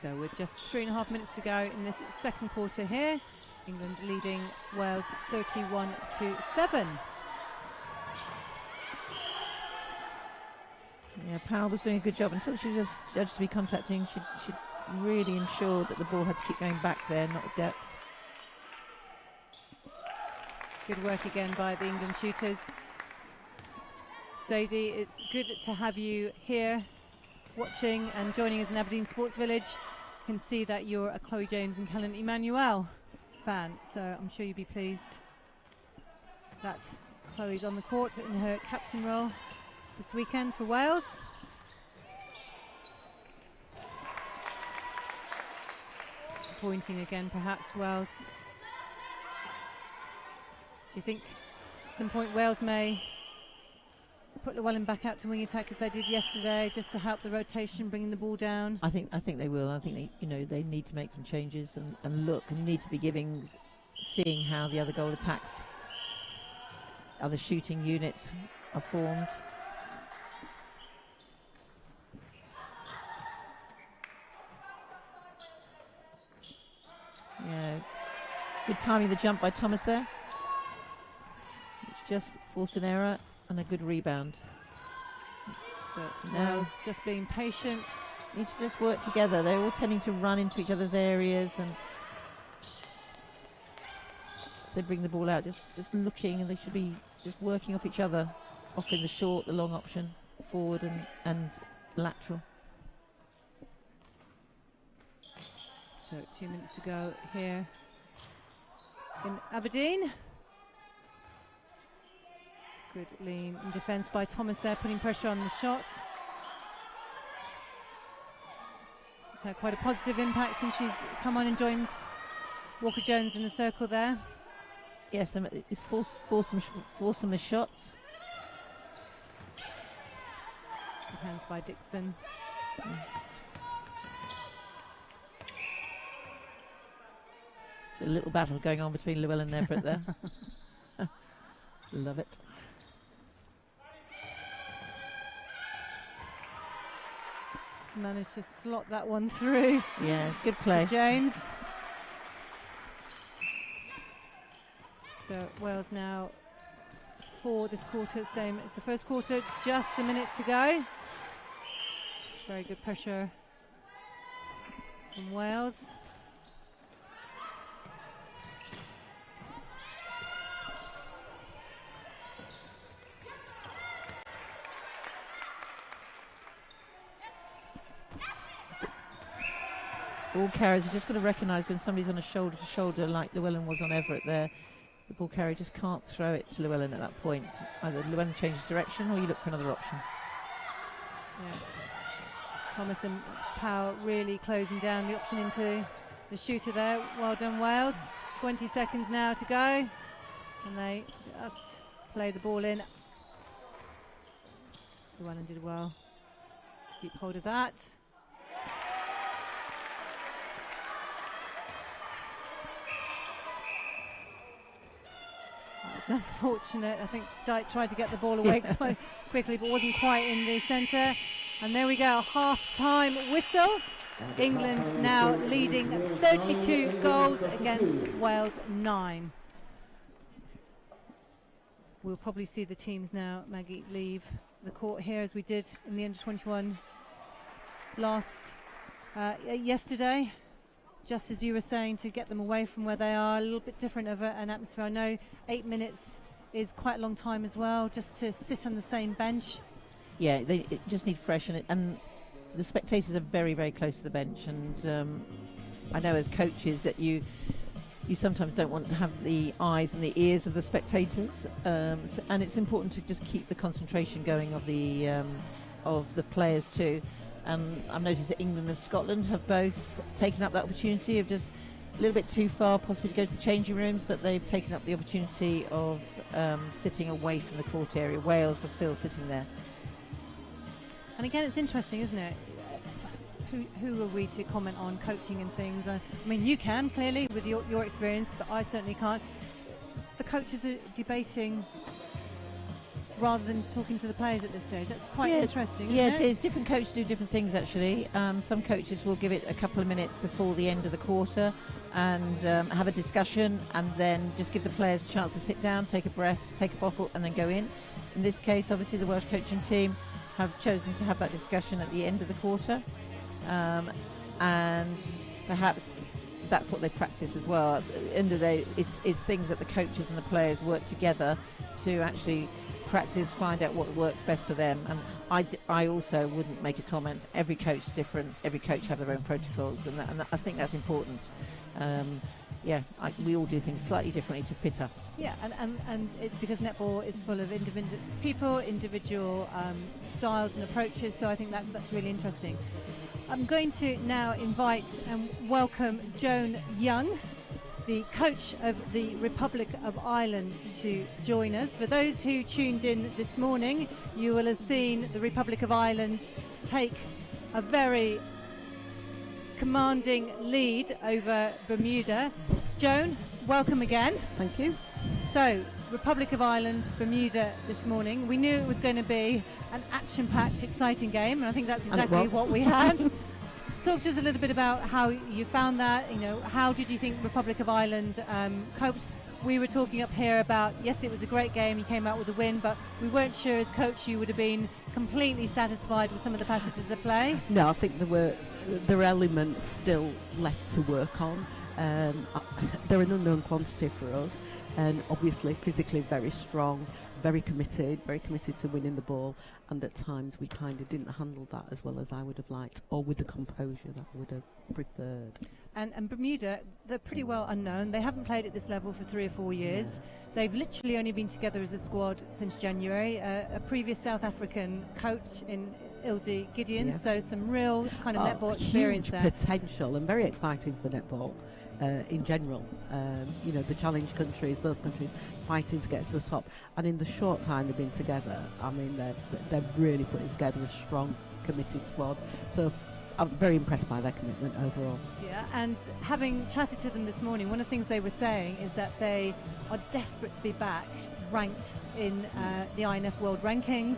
So with just 3.5 minutes to go in this second quarter here, England leading Wales 31-7. Yeah, Powell was doing a good job until she was just judged to be contacting. She really ensured that the ball had to keep going back there, not depth. Good work again by the England shooters. Sadie, it's good to have you here watching and joining us in Aberdeen Sports Village. You can see that you're a Chloe James and Kellen Emmanuel fan, so I'm sure you'll be pleased that Chloe's on the court in her captain role this weekend for Wales. Disappointing again, perhaps, Wales. Do you think at some point Wales may put Llewellyn back out to wing attack as they did yesterday, just to help the rotation, bringing the ball down? I think they will. I think they need to make some changes and look, and need to be seeing how the other goal attacks, other shooting units are formed. Yeah, good timing the jump by Thomas there. It's just forced an error and a good rebound. So Wales just being patient. Need to just work together. They're all tending to run into each other's areas, and as they bring the ball out, just looking, and they should be just working off each other, offering the short, the long option, forward and lateral. So 2 minutes to go here in Aberdeen. Good lean in defence by Thomas there, putting pressure on the shot. It's had quite a positive impact since she's come on and joined Walker-Jones in the circle there. Yes, it's force some the shots. Good hands by Dixon. It's a little battle going on between Llewellyn and Everett there. Love it. Managed to slot that one through. Yeah, good play. James. So Wales now for this quarter, same as the first quarter, just a minute to go. Very good pressure from Wales. Ball carriers are just got to recognise when somebody's on a shoulder to shoulder, like Llewellyn was on Everett there. The ball carrier just can't throw it to Llewellyn at that point. Either Llewellyn changes direction or you look for another option. Yeah. Thomas and Powell really closing down the option into the shooter there. Well done, Wales. 20 seconds now to go. And they just play the ball in. Llewellyn did well. Keep hold of that. That's unfortunate. I think Dyke tried to get the ball away quite quickly, but wasn't quite in the centre. And there we go, half-time whistle. England now leading 32 goals against Wales 9. We'll probably see the teams now, Maggie, leave the court here as we did in the under-21 yesterday. Just as you were saying, to get them away from where they are, a little bit different of an atmosphere. I know 8 minutes is quite a long time as well, just to sit on the same bench. Yeah, they just need fresh, and the spectators are very, very close to the bench. And I know as coaches that you sometimes don't want to have the eyes and the ears of the spectators, and it's important to just keep the concentration going of the players too. And I've noticed that England and Scotland have both taken up that opportunity of just a little bit too far possibly to go to the changing rooms, but they've taken up the opportunity of sitting away from the court area. Wales are still sitting there. And again, it's interesting, isn't it? Who are we to comment on coaching and things? I mean, you can, clearly, with your experience, but I certainly can't. The coaches are debating rather than talking to the players at this stage. That's quite interesting, isn't it? It is. Different coaches do different things, actually. Some coaches will give it a couple of minutes before the end of the quarter and have a discussion, and then just give the players a chance to sit down, take a breath, take a bottle, and then go in. In this case, obviously, the Welsh coaching team have chosen to have that discussion at the end of the quarter. And perhaps that's what they practice as well. At the end of the day, is things that the coaches and the players work together to actually practice, find out what works best for them. And I also wouldn't make a comment. Every coach is different. Every coach have their own protocols, and I think that's important. We all do things slightly differently to fit us. Yeah, and it's because netball is full of individual people, individual styles and approaches, so I think that's really interesting. I'm going to now invite and welcome Joan Young, the coach of the Republic of Ireland, to join us. For those who tuned in this morning, you will have seen the Republic of Ireland take a very commanding lead over Bermuda. Joan, welcome again. Thank you. So, Republic of Ireland, Bermuda this morning. We knew it was going to be an action-packed, exciting game, and I think that's exactly what we had. Talk to us a little bit about how you found that. How did you think Republic of Ireland coped? We were talking up here about, yes, it was a great game, you came out with a win, but we weren't sure as coach you would have been completely satisfied with some of the passages of play. No, I think there were elements still left to work on. They're an unknown quantity for us, and obviously physically very strong, very committed to winning the ball, and at times we kind of didn't handle that as well as I would have liked, or with the composure that I would have preferred. And Bermuda, they're pretty well unknown. They haven't played at this level for 3 or 4 years. They've literally only been together as a squad since January. A previous South African coach in Ilse Gideon, so some real kind of netball experience there. Potential, and very exciting for netball in general. The challenge countries, those countries fighting to get to the top, and in the short time they've been together, I mean, they're really putting together a strong, committed squad. So I'm very impressed by their commitment overall. Yeah, and having chatted to them this morning, one of the things they were saying is that they are desperate to be back ranked in the INF World Rankings.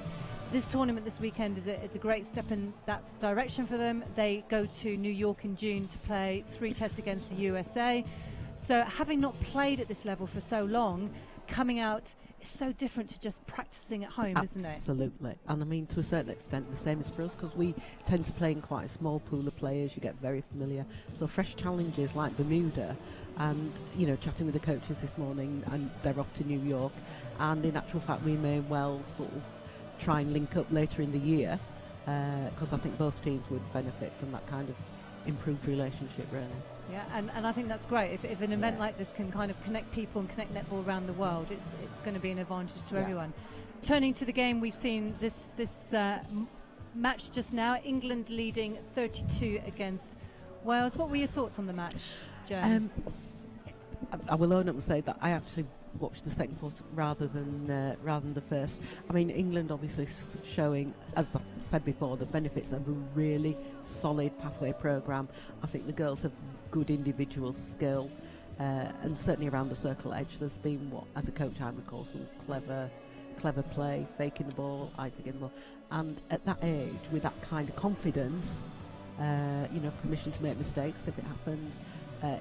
This tournament this weekend is a great step in that direction for them. They go to New York in June to play 3 tests against the USA. So having not played at this level for so long, coming out is so different to just practicing at home, isn't it? Absolutely. And I mean, to a certain extent, the same as for us, because we tend to play in quite a small pool of players. You get very familiar. So fresh challenges like Bermuda, and chatting with the coaches this morning, and they're off to New York. And in actual fact, we may well sort of try and link up later in the year, because I think both teams would benefit from that kind of improved relationship, really. Yeah, and I think that's great. If an event like this can kind of connect people and connect netball around the world, it's going to be an advantage to everyone. Turning to the game, we've seen this match just now. England leading 32 against Wales. What were your thoughts on the match, Joan? I will own up and say that I actually watch the second quarter rather than the first. I mean, England obviously showing, as I said before, the benefits of a really solid pathway programme. I think the girls have good individual skill, and certainly around the circle edge there's been, what, as a coach I recall, some clever play, faking the ball, I think in the ball. And at that age, with that kind of confidence, permission to make mistakes if it happens,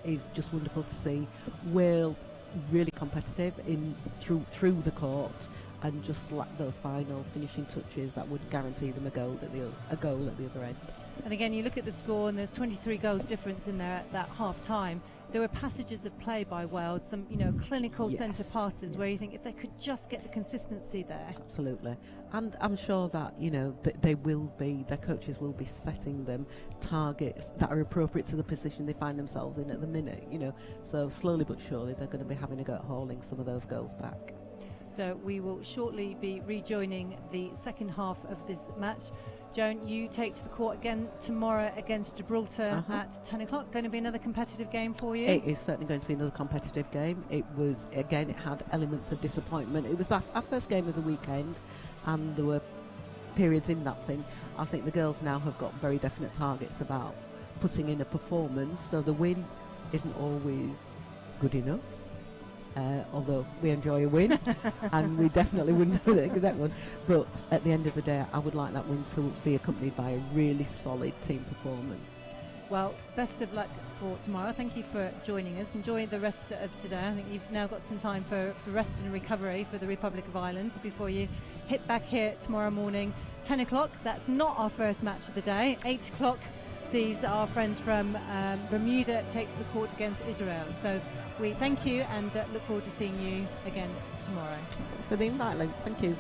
is just wonderful to see. Wales really competitive through the court, and just lack those final finishing touches that would guarantee them a goal at the other end. And again, you look at the score, and there's 23 goals difference in there at that half time. There were passages of play by Wales, some clinical centre passes where you think if they could just get the consistency there. Absolutely. And I'm sure that their coaches will be setting them targets that are appropriate to the position they find themselves in at the minute. So slowly but surely they're going to be having a go at hauling some of those goals back. So we will shortly be rejoining the second half of this match. Joan, you take to the court again tomorrow against Gibraltar at 10 o'clock. Going to be another competitive game for you? It is certainly going to be another competitive game. It had elements of disappointment. It was our first game of the weekend, and there were periods in that thing. I think the girls now have got very definite targets about putting in a performance, so the win isn't always good enough. Although we enjoy a win, and we definitely wouldn't get that one. But at the end of the day, I would like that win to be accompanied by a really solid team performance. Well, best of luck for tomorrow. Thank you for joining us. Enjoy the rest of today. I think you've now got some time for rest and recovery for the Republic of Ireland before you hit back here tomorrow morning, 10 o'clock. That's not our first match of the day. 8 o'clock sees our friends from Bermuda take to the court against Israel. So we thank you and look forward to seeing you again tomorrow. Thanks for the invite, Lou. Thank you.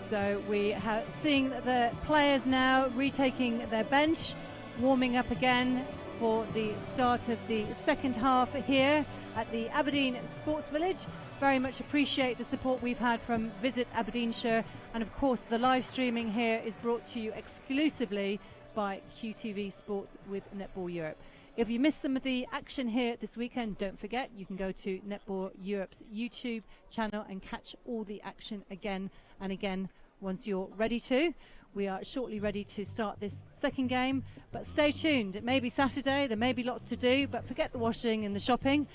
So we are seeing the players now retaking their bench, warming up again for the start of the second half here at the Aberdeen Sports Village. Very much appreciate the support we've had from Visit Aberdeenshire, and of course the live streaming here is brought to you exclusively by QTV Sports with Netball Europe. If you missed some of the action here this weekend, don't forget you can go to Netball Europe's YouTube channel and catch all the action again and again once you're ready to. We are shortly ready to start this second game, but stay tuned. It may be Saturday, there may be lots to do, but forget the washing and the shopping.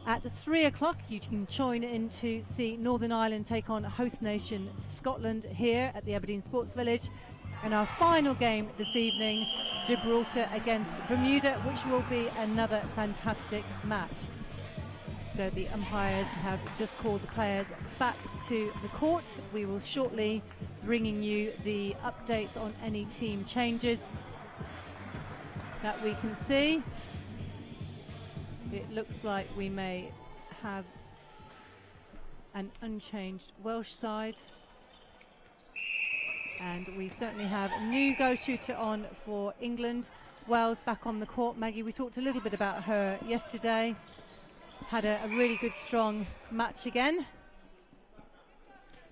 At 3 o'clock you can join in to see Northern Ireland take on host nation Scotland here at the Aberdeen Sports Village. And our final game this evening, Gibraltar against Bermuda, which will be another fantastic match. So the umpires have just called the players back to the court. We will shortly bringing you the updates on any team changes that we can see. It looks like we may have an unchanged Welsh side. And we certainly have a new goal shooter on for England. Wales back on the court. Maggie, we talked a little bit about her yesterday. Had a really good, strong match again.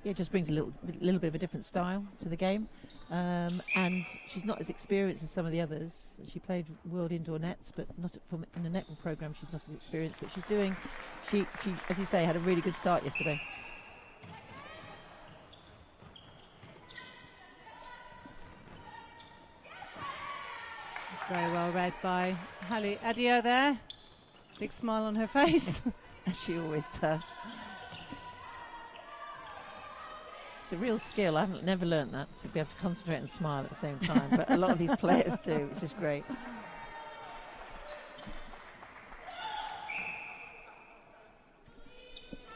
Yeah, it just brings a little bit of a different style to the game. And she's not as experienced as some of the others. She played World Indoor Nets, but not in the netball program. She's not as experienced, but she's doing. She, as you say, had a really good start yesterday. Very well read by Hallie Adio there. Big smile on her face. As she always does. It's a real skill. I've never learnt that, to be able to concentrate and smile at the same time. But a lot of these players do, which is great.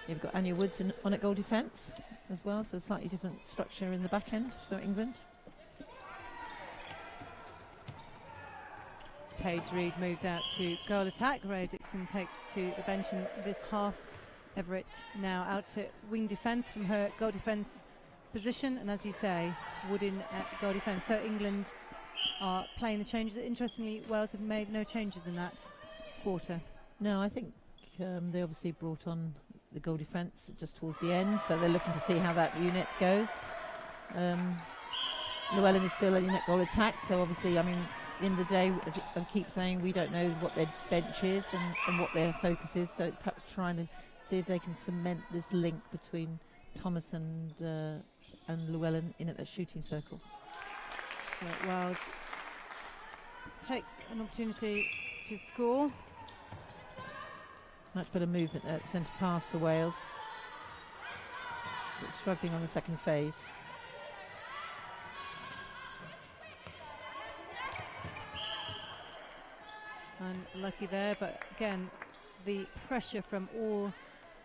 You've got Anya Woods on at goal defence as well, so a slightly different structure in the back end for England. Paige Reed moves out to goal attack. Ray Dixon takes to the bench in this half. Everett now out to wing defence from her goal defence position, and as you say, Wood in at goal defence. So England are playing the changes. Interestingly, Wales have made no changes in that quarter. No, I think they obviously brought on the goal defence just towards the end, so they're looking to see how that unit goes. Llewellyn is still in at goal attack, so obviously, I mean, the end of the day, as I keep saying, we don't know what their bench is and what their focus is, so it's perhaps trying to see if they can cement this link between Thomas and Llewellyn in at the shooting circle. Wales takes an opportunity to score. Much better movement at centre pass for Wales, but struggling on the second phase. Unlucky there, but again, the pressure from all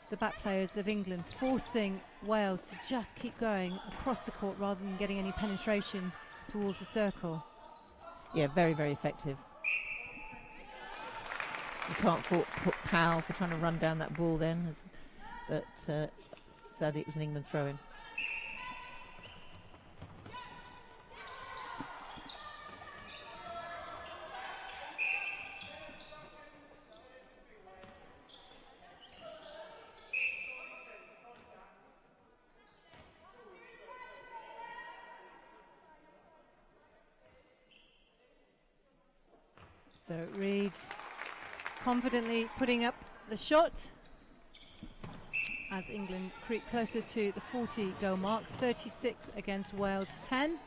the back players of England forcing Wales to just keep going across the court rather than getting any penetration towards the circle. Yeah, very, very effective. You can't fault Powell for trying to run down that ball then, but sadly it was an England throw-in. So Reid confidently putting up the shot as England creep closer to the 40 goal mark, 36 against Wales 10.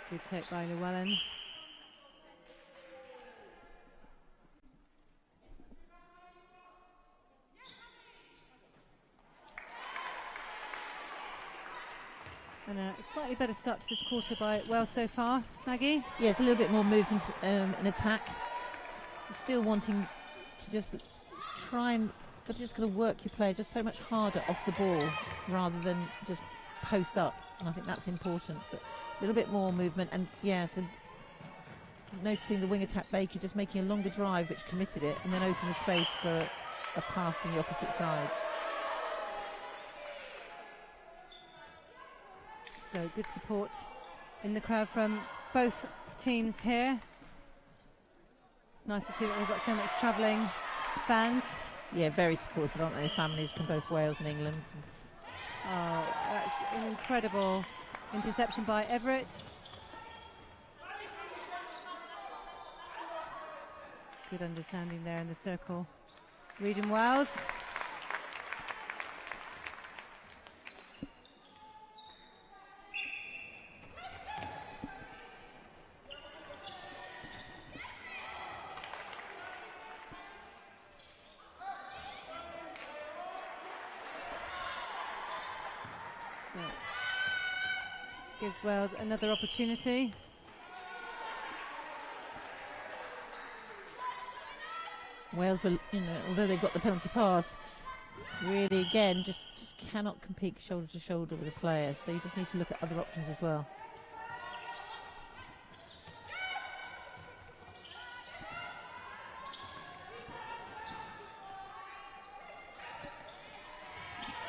Good take by Llewellyn. And a slightly better start to this quarter by Wales so far, Maggie. Yeah, it's a little bit more movement and attack. Still wanting to just try and just going to work your player just so much harder off the ball rather than just post up, and I think that's important. But a little bit more movement, and yes, and noticing the wing attack Baker just making a longer drive which committed it and then opened the space for a pass on the opposite side. So good support in the crowd from both teams here. Nice to see that we've got so much travelling fans. Yeah, very supportive, aren't they? Families from both Wales and England. Oh, that's an incredible interception by Everett. Good understanding there in the circle. Reid and Wales. Gives Wales another opportunity. Wales will, although they've got the penalty pass, really again just cannot compete shoulder to shoulder with a player. So you just need to look at other options as well.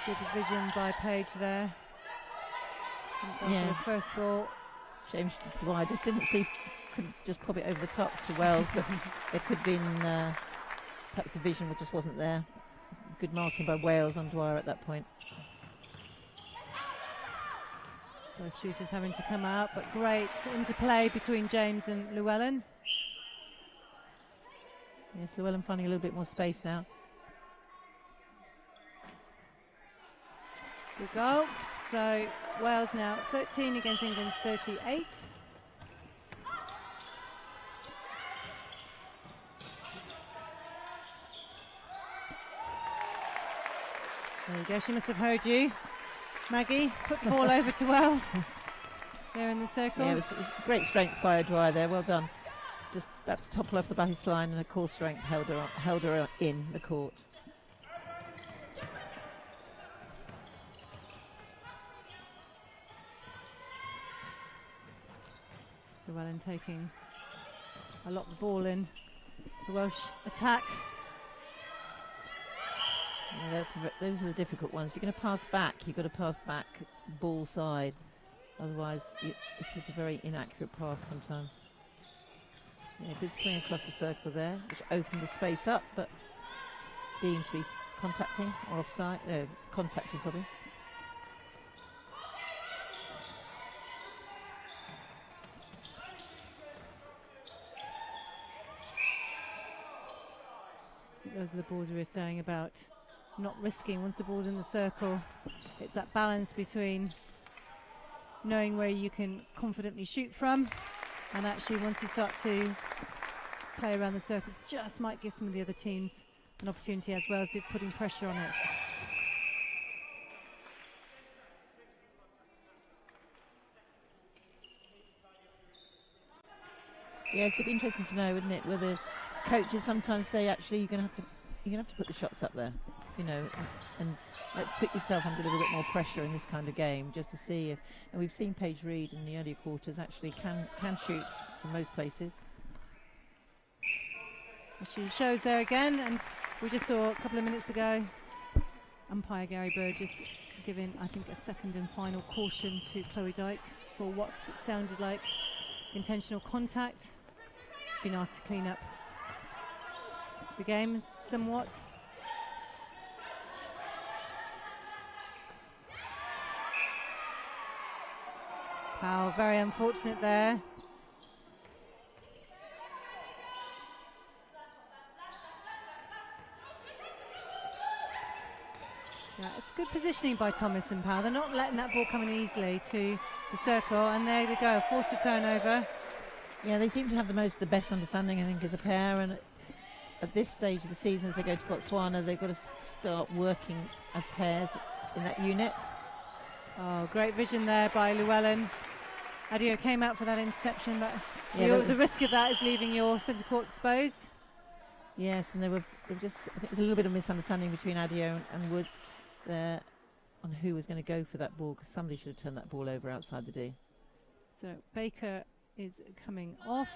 Good vision by Page there. Yeah. The first ball. Shame Dwyer just didn't see, couldn't just pop it over the top to Wales, but there could have been perhaps the vision just wasn't there. Good marking by Wales on Dwyer at that point. Both shooters having to come out, but great interplay between James and Llewellyn. Yes, Llewellyn finding a little bit more space now. Good goal. So Wales now 13 against England's 38. There you go, she must have heard you. Maggie, put the ball over to Wales. There in the circle. Yeah, it was great strength by O'Dwyer there, well done. Just that to topple off the baseline, and her core strength held her in the court. Llewellyn taking a lot of the ball in the Welsh attack. Those are the difficult ones. If you're going to pass back, you've got to pass back ball side. Otherwise, it is a very inaccurate pass sometimes. Yeah, good swing across the circle there, which opened the space up, but deemed to be contacting or offside. Contacting probably. Those are the balls we were saying about not risking once the ball's in the circle. It's that balance between knowing where you can confidently shoot from, and actually once you start to play around the circle, just might give some of the other teams an opportunity, as well as did putting pressure on it. Yes, it'd be interesting to know, wouldn't it, whether coaches sometimes say, actually, you're gonna have to put the shots up there, you know, and let's put yourself under a little bit more pressure in this kind of game, just to see if. And we've seen Paige Reed in the earlier quarters actually can shoot from most places. She shows there again, and we just saw a couple of minutes ago umpire Gary Burgess giving, I think, a second and final caution to Chloe Dyke for what sounded like intentional contact. Been asked to clean up the game somewhat. Wow, very unfortunate there. Yeah, it's good positioning by Thomas and Powell. They're not letting that ball come in easily to the circle, and there they go, forced a turnover. Yeah, they seem to have the best understanding, I think, as a pair, and at this stage of the season, as they go to Botswana, they've got to start working as pairs in that unit. Oh, great vision there by Llewellyn. Adio came out for that interception, but yeah, the risk of that is leaving your centre court exposed. Yes, and they were just, I think there's a little bit of misunderstanding between Adio and Woods there on who was going to go for that ball, because somebody should have turned that ball over outside the D. So Baker is coming off.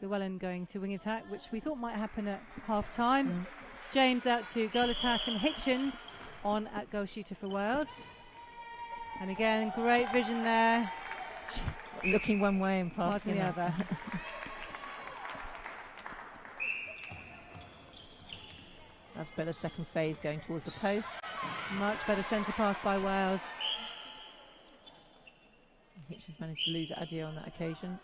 Llewellyn going to wing attack, which we thought might happen at half time. James out to goal attack, and Hitchens on at goal shooter for Wales. And again, great vision there. Looking one way and passing the other. That's better second phase going towards the post. Much better centre pass by Wales. Hitchens managed to lose Adio on that occasion.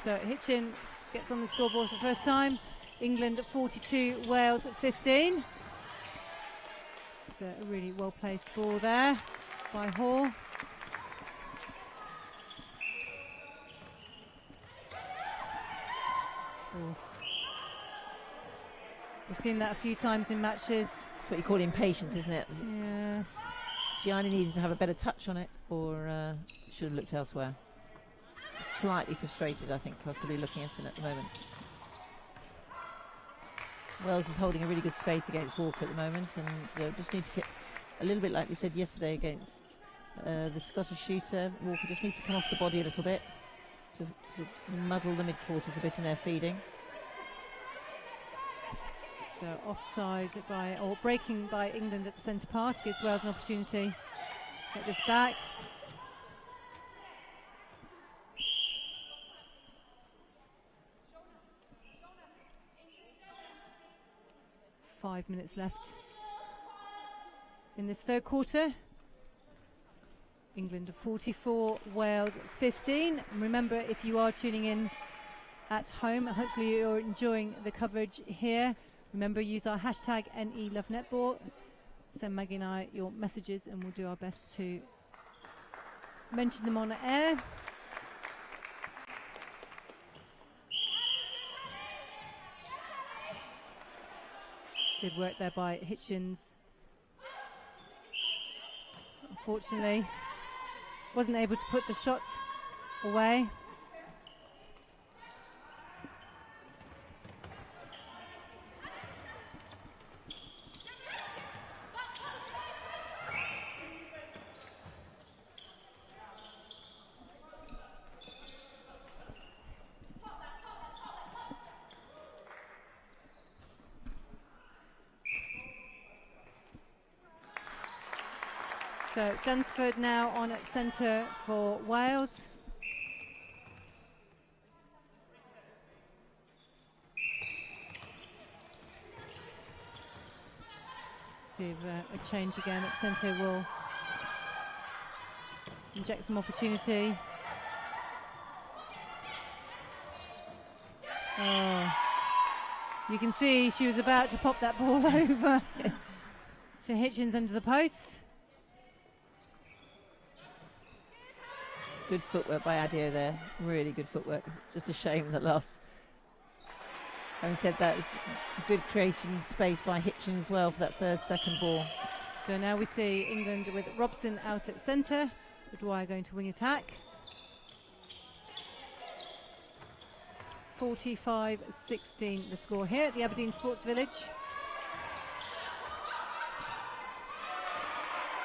So Hitchin gets on the scoreboard for the first time. England at 42, Wales at 15. It's a really well-placed ball there by Hall. Ooh. We've seen that a few times in matches. That's what you call impatience, isn't it? Yes. She either needed to have a better touch on it, or should have looked elsewhere. Slightly frustrated, I think, possibly looking at it at the moment. Wales is holding a really good space against Walker at the moment, and just need to get a little bit like we said yesterday against the Scottish shooter. Walker just needs to come off the body a little bit to muddle the mid-quarters a bit in their feeding. So offside or breaking by England at the centre pass gives Wales an opportunity to get this back. Five minutes left in this third quarter. England 44, Wales 15. And remember, if you are tuning in at home, hopefully you're enjoying the coverage here. Remember, use our hashtag #NELoveNetball. Send Maggie and I your messages, and we'll do our best to mention them on air. Good work there by Hitchens. Unfortunately, wasn't able to put the shot away. So Dunsford now on at centre for Wales. See if a change again at centre will inject some opportunity. Oh, you can see she was about to pop that ball over to Hitchens under the post. Good footwork by Adio there, really good footwork. Just a shame that last. Having said that, it was good creation space by Hitchens as well for that second ball. So now we see England with Robson out at centre, Dwyer going to wing attack. 45-16 the score here at the Aberdeen Sports Village.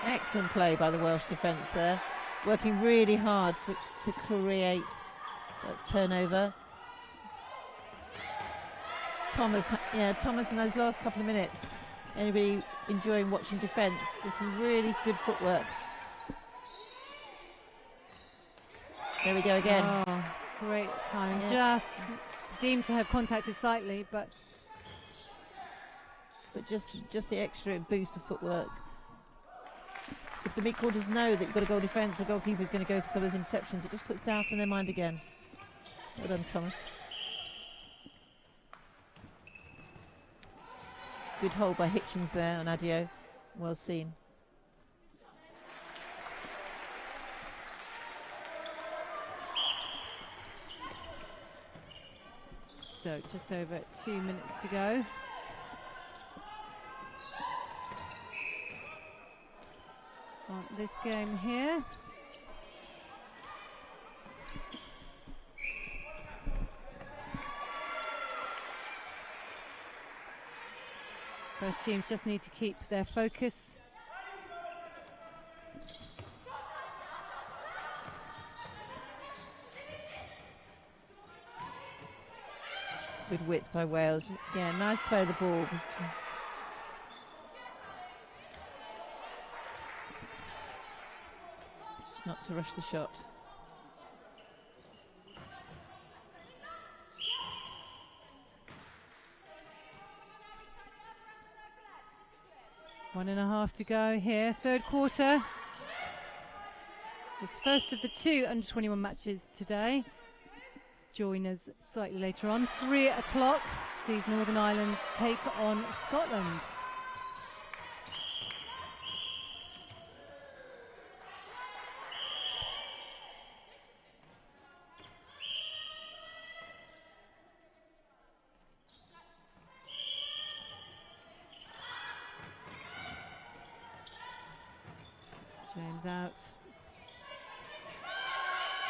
Excellent play by the Welsh defence there, working really hard to create that turnover. Thomas in those last couple of minutes, anybody enjoying watching defence, did some really good footwork. There we go again. Oh, great timing. Yeah. Just deemed to have contacted slightly, but just the extra boost of footwork. If the midfielders know that you've got a goal defence or goalkeeper is going to go for some of those interceptions, it just puts doubt in their mind again. Well done, Thomas. Good hold by Hitchens there on Adio. Well seen. So just over 2 minutes to go. On this game here. Both teams just need to keep their focus. Good width by Wales. Yeah, nice play of the ball. Just not to rush the shot. One and a half to go here, third quarter. This first of the two under-21 matches today. Join us slightly later on. 3 o'clock sees Northern Ireland take on Scotland. James out.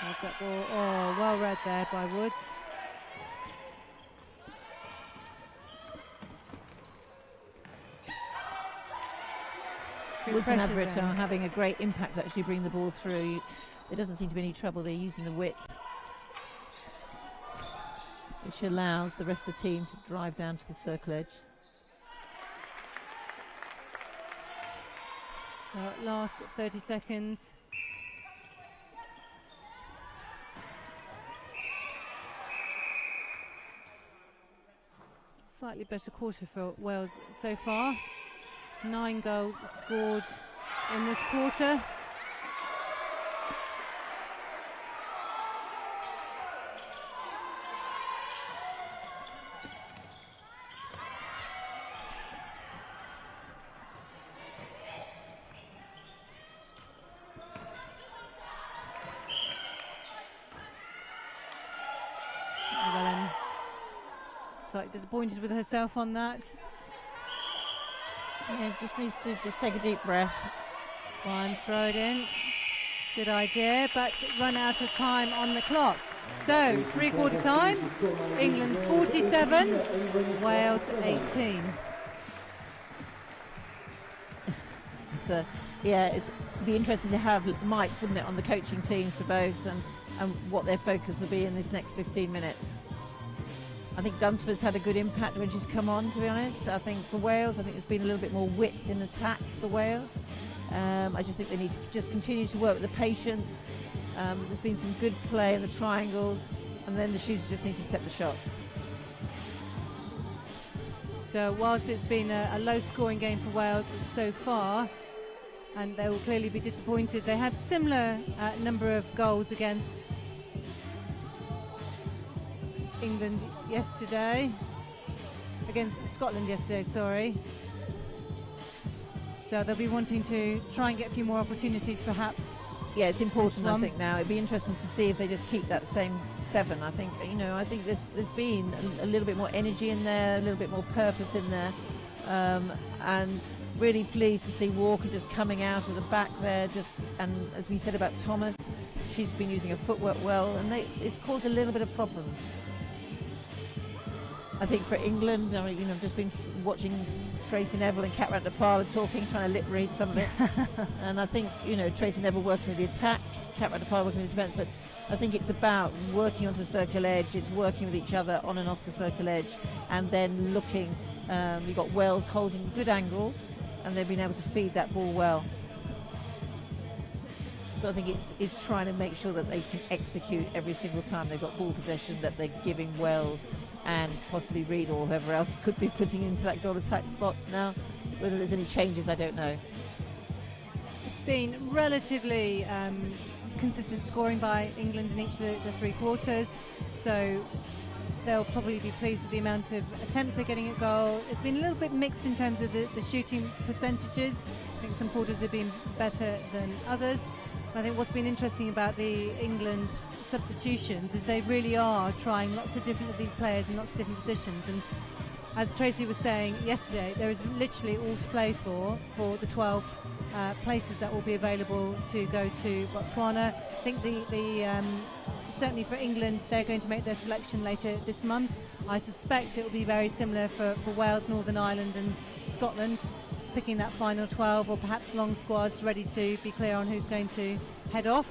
There's that ball. Oh, well read there by Wood. Woods and Everett are having a great impact actually bring the ball through. There doesn't seem to be any trouble. They're using the width, which allows the rest of the team to drive down to the circle edge. So at last 30 seconds. Slightly better quarter for Wales so far. 9 goals scored in this quarter. Llewellyn slightly disappointed with herself on that. Yeah, just needs to just take a deep breath. One, throw it in. Good idea, but run out of time on the clock. So, three-quarter time, England 47, Wales 18. So, yeah, it'd be interesting to have mics, wouldn't it, on the coaching teams for both and what their focus will be in this next 15 minutes. I think Dunsford's had a good impact when she's come on, to be honest. I think for Wales, I think there's been a little bit more width in attack for Wales. I just think they need to just continue to work with the patience. There's been some good play in the triangles, and then the shooters just need to set the shots. So whilst it's been a low-scoring game for Wales so far, and they will clearly be disappointed, they had similar number of goals against England yesterday, against Scotland yesterday, sorry. So they'll be wanting to try and get a few more opportunities perhaps. Yeah, it's important, I think, now. It'd be interesting to see if they just keep that same 7. I think, I think there's been a little bit more energy in there, a little bit more purpose in there, and really pleased to see Walker just coming out of the back there, and as we said about Thomas, she's been using her footwork well, and it's caused a little bit of problems. I think for England, I've just been watching Tracy Neville and Kat Ratnapala talking, trying to lip read some of it. And I think, Tracy Neville working with the attack, Kat Ratnapala working with the defence, but I think it's about working onto the circle edge, it's working with each other on and off the circle edge, and then looking, you've got Wales holding good angles, and they've been able to feed that ball well. So I think it's trying to make sure that they can execute every single time they've got ball possession, that they're giving Wales and possibly Reid or whoever else could be putting into that goal attack spot now. Whether there's any changes, I don't know. It's been relatively consistent scoring by England in each of the 3 quarters, so they'll probably be pleased with the amount of attempts they're getting at goal. It's been a little bit mixed in terms of the shooting percentages. I think some quarters have been better than others. I think what's been interesting about the England substitutions is they really are trying lots of different of these players in lots of different positions, and as Tracy was saying yesterday, there is literally all to play for the 12 places that will be available to go to Botswana. I think certainly for England, they're going to make their selection later this month. I suspect it will be very similar for Wales, Northern Ireland and Scotland, picking that final 12, or perhaps long squads ready to be clear on who's going to head off.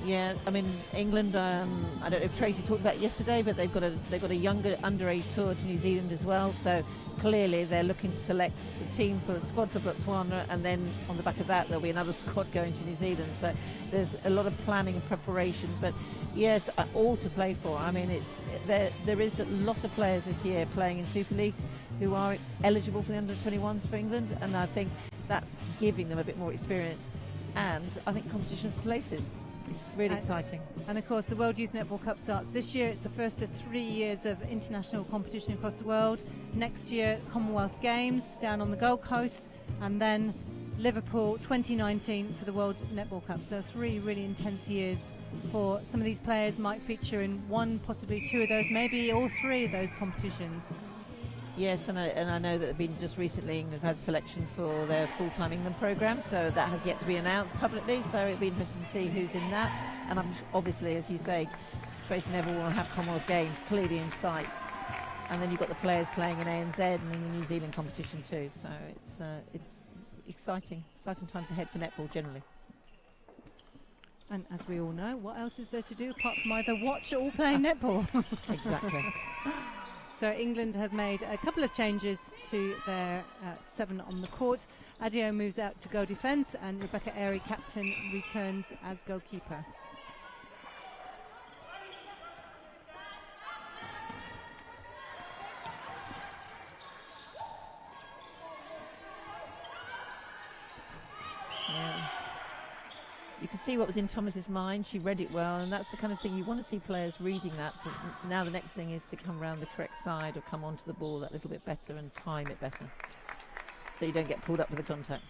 Yeah, I mean, England, I don't know if Tracy talked about it yesterday, but they've got a younger underage tour to New Zealand as well, so clearly they're looking to select the team for a squad for Botswana, and then on the back of that there'll be another squad going to New Zealand, so there's a lot of planning and preparation, but yes, all to play for. I mean, there is a lot of players this year playing in Super League who are eligible for the under-21s for England, and I think that's giving them a bit more experience, and I think competition for places. Really exciting. And of course the World Youth Netball Cup starts this year. It's the first of 3 years of international competition across the world. Next year, Commonwealth Games down on the Gold Coast, and then Liverpool 2019 for the World Netball Cup. So 3 really intense years for some of these players. Might feature in 1, possibly 2 of those, maybe all 3 of those competitions. Yes, and I know that just recently England have had selection for their full-time England programme, so that has yet to be announced publicly, so it'll be interesting to see who's in that. And obviously, as you say, Tracy Neville will have Commonwealth Games clearly in sight. And then you've got the players playing in ANZ and in the New Zealand competition too, so it's exciting times ahead for netball generally. And as we all know, what else is there to do apart from either watch or play netball? Exactly. So England have made a couple of changes to their 7 on the court. Adio moves out to go defence, and Rebecca Airy, captain, returns as goalkeeper. You can see what was in Thomas's mind. She read it well, and that's the kind of thing you want to see players reading that. But now the next thing is to come around the correct side or come onto the ball that little bit better and time it better, so you don't get pulled up with the contact.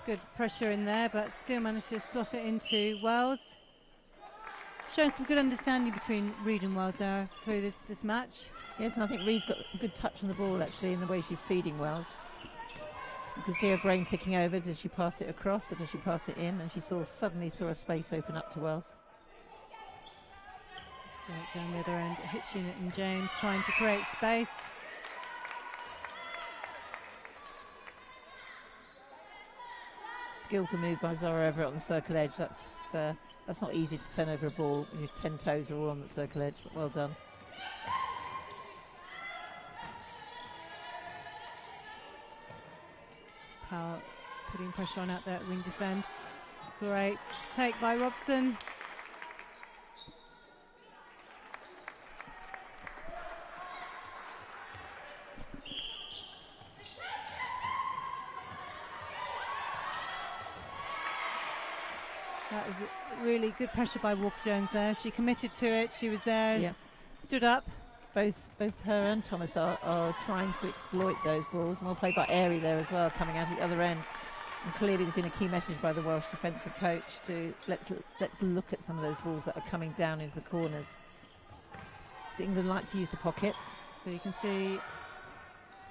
Good pressure in there, but still managed to slot it into Wales. Showing some good understanding between Reid and Wales there through this match. Yes, and I think Reid's got a good touch on the ball actually in the way she's feeding Wales. You can see her brain ticking over. Does she pass it across or does she pass it in? And she suddenly saw a space open up to Wales. So down the other end, Hitchin and James trying to create space. Skillful move by Zara Everett on the circle edge. That's not easy to turn over a ball. Your 10 toes are all on the circle edge, but well done. Powell putting pressure on out there at wing defence. Great take by Robson. That was really good pressure by Walker-Jones there. She committed to it. She was there, Yep. stood up. Both her and Thomas are trying to exploit those balls. And well played by Airy there as well, coming out at the other end. And clearly there's been a key message by the Welsh defensive coach to let's look at some of those balls that are coming down into the corners. So England like to use the pockets. So you can see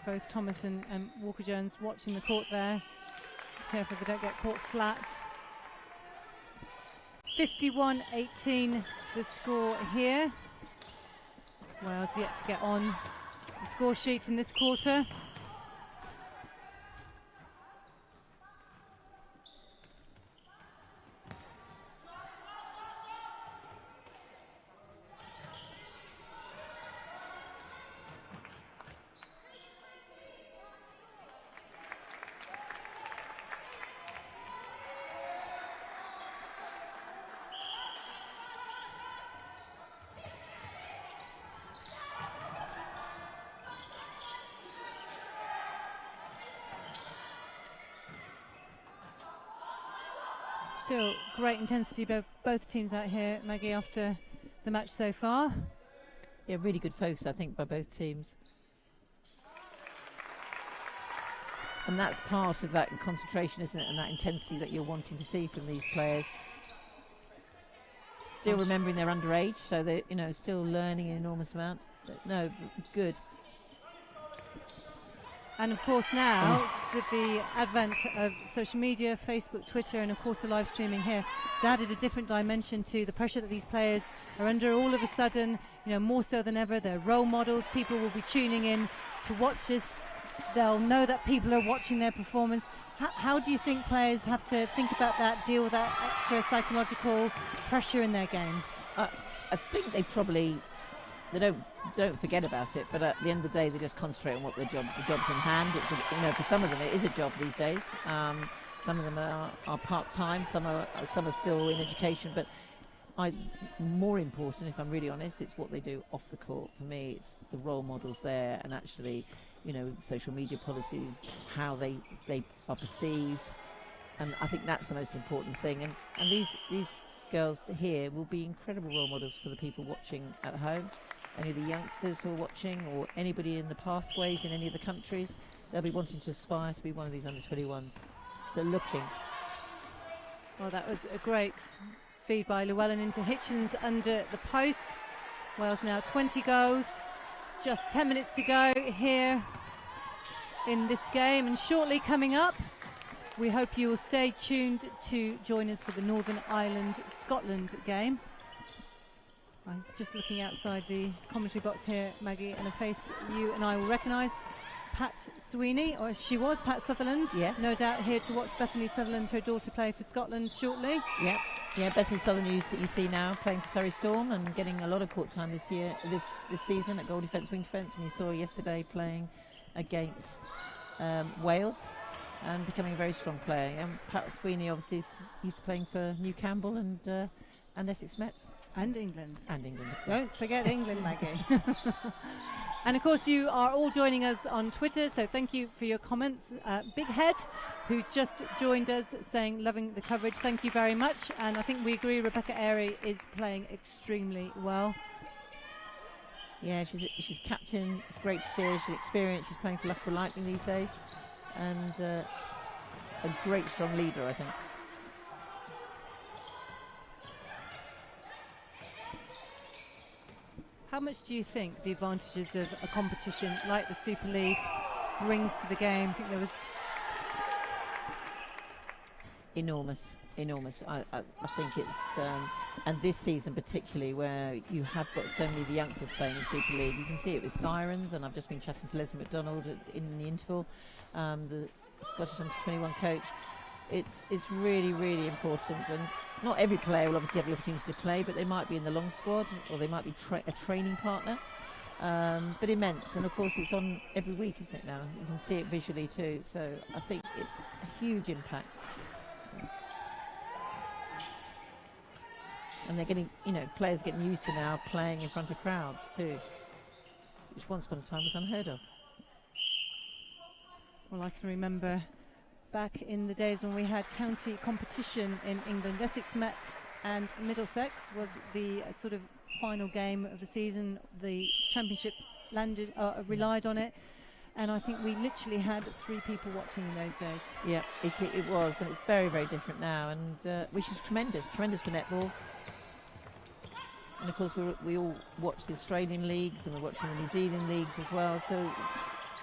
both Thomas and Walker-Jones watching the court there. Be careful they don't get caught flat. 51-18 the score here. Wales yet to get on the score sheet in this quarter. Still great intensity by both teams out here, Maggie, after the match so far. Yeah, really good focus, I think, by both teams. And that's part of that concentration, isn't it? And that intensity that you're wanting to see from these players. Still remembering they're underage, so they're, still learning an enormous amount. But no, good. And of course now, with the advent of social media, Facebook, Twitter, and of course the live streaming here, it's added a different dimension to the pressure that these players are under all of a sudden, more so than ever. They're role models. People will be tuning in to watch this. They'll know that people are watching their performance. How do you think players have to think about that, deal with that extra psychological pressure in their game? I think they probably... They don't forget about it, but at the end of the day, they just concentrate on what the job's in hand. It's for some of them, it is a job these days. Some of them are part-time, some are still in education. But more important, if I'm really honest, it's what they do off the court. For me, it's the role models there, and actually, social media policies, how they are perceived, and I think that's the most important thing. And these girls here will be incredible role models for the people watching at home. Any of the youngsters who are watching, or anybody in the pathways in any of the countries, they'll be wanting to aspire to be one of these under-21s. So looking. Well, that was a great feed by Llewellyn into Hitchens under the post. Wales now 20 goals, just 10 minutes to go here in this game, and shortly coming up, we hope you will stay tuned to join us for the Northern Ireland-Scotland game. I'm just looking outside the commentary box here, Maggie, and a face you and I will recognise. Pat Sweeney, or she was Pat Sutherland. Yes. No doubt here to watch Bethany Sutherland, her daughter, play for Scotland shortly. Yeah, Bethany Sutherland you see now playing for Surrey Storm and getting a lot of court time this season at goal defence, wing defence, and you saw her yesterday playing against Wales and becoming a very strong player. And Pat Sweeney obviously is used to playing for New Campbell and Essex Met. And England. Don't forget England, Maggie. And of course you are all joining us on Twitter, so thank you for your comments. Big Head, who's just joined us, saying loving the coverage, thank you very much. And I think we agree Rebecca Airy is playing extremely well. Yeah, she's captain. It's great to see her. She's experienced. She's playing for Loughborough Lightning these days, and a great strong leader, I think. How much do you think the advantages of a competition like the Super League brings to the game? I think there was enormous. enormous. I think it's, and this season particularly, where you have got so many of the youngsters playing in Super League. You can see it with Sirens, and I've just been chatting to Leslie McDonald in the interval, the Scottish Under-21 coach. It's really, really important, and not every player will obviously have the opportunity to play, but they might be in the long squad, or they might be a training partner. But immense, and of course it's on every week, isn't it now? You can see it visually too, so I think a huge impact. And they're getting, players getting used to now playing in front of crowds too, which once upon a time was unheard of. Well, I can remember back in the days when we had county competition in England. Essex Met and Middlesex was the sort of final game of the season. The championship relied on it, and I think we literally had 3 people watching in those days. Yeah, it was, and it's very, very different now, and which is tremendous for netball. And of course we all watch the Australian leagues, and we're watching the New Zealand leagues as well, so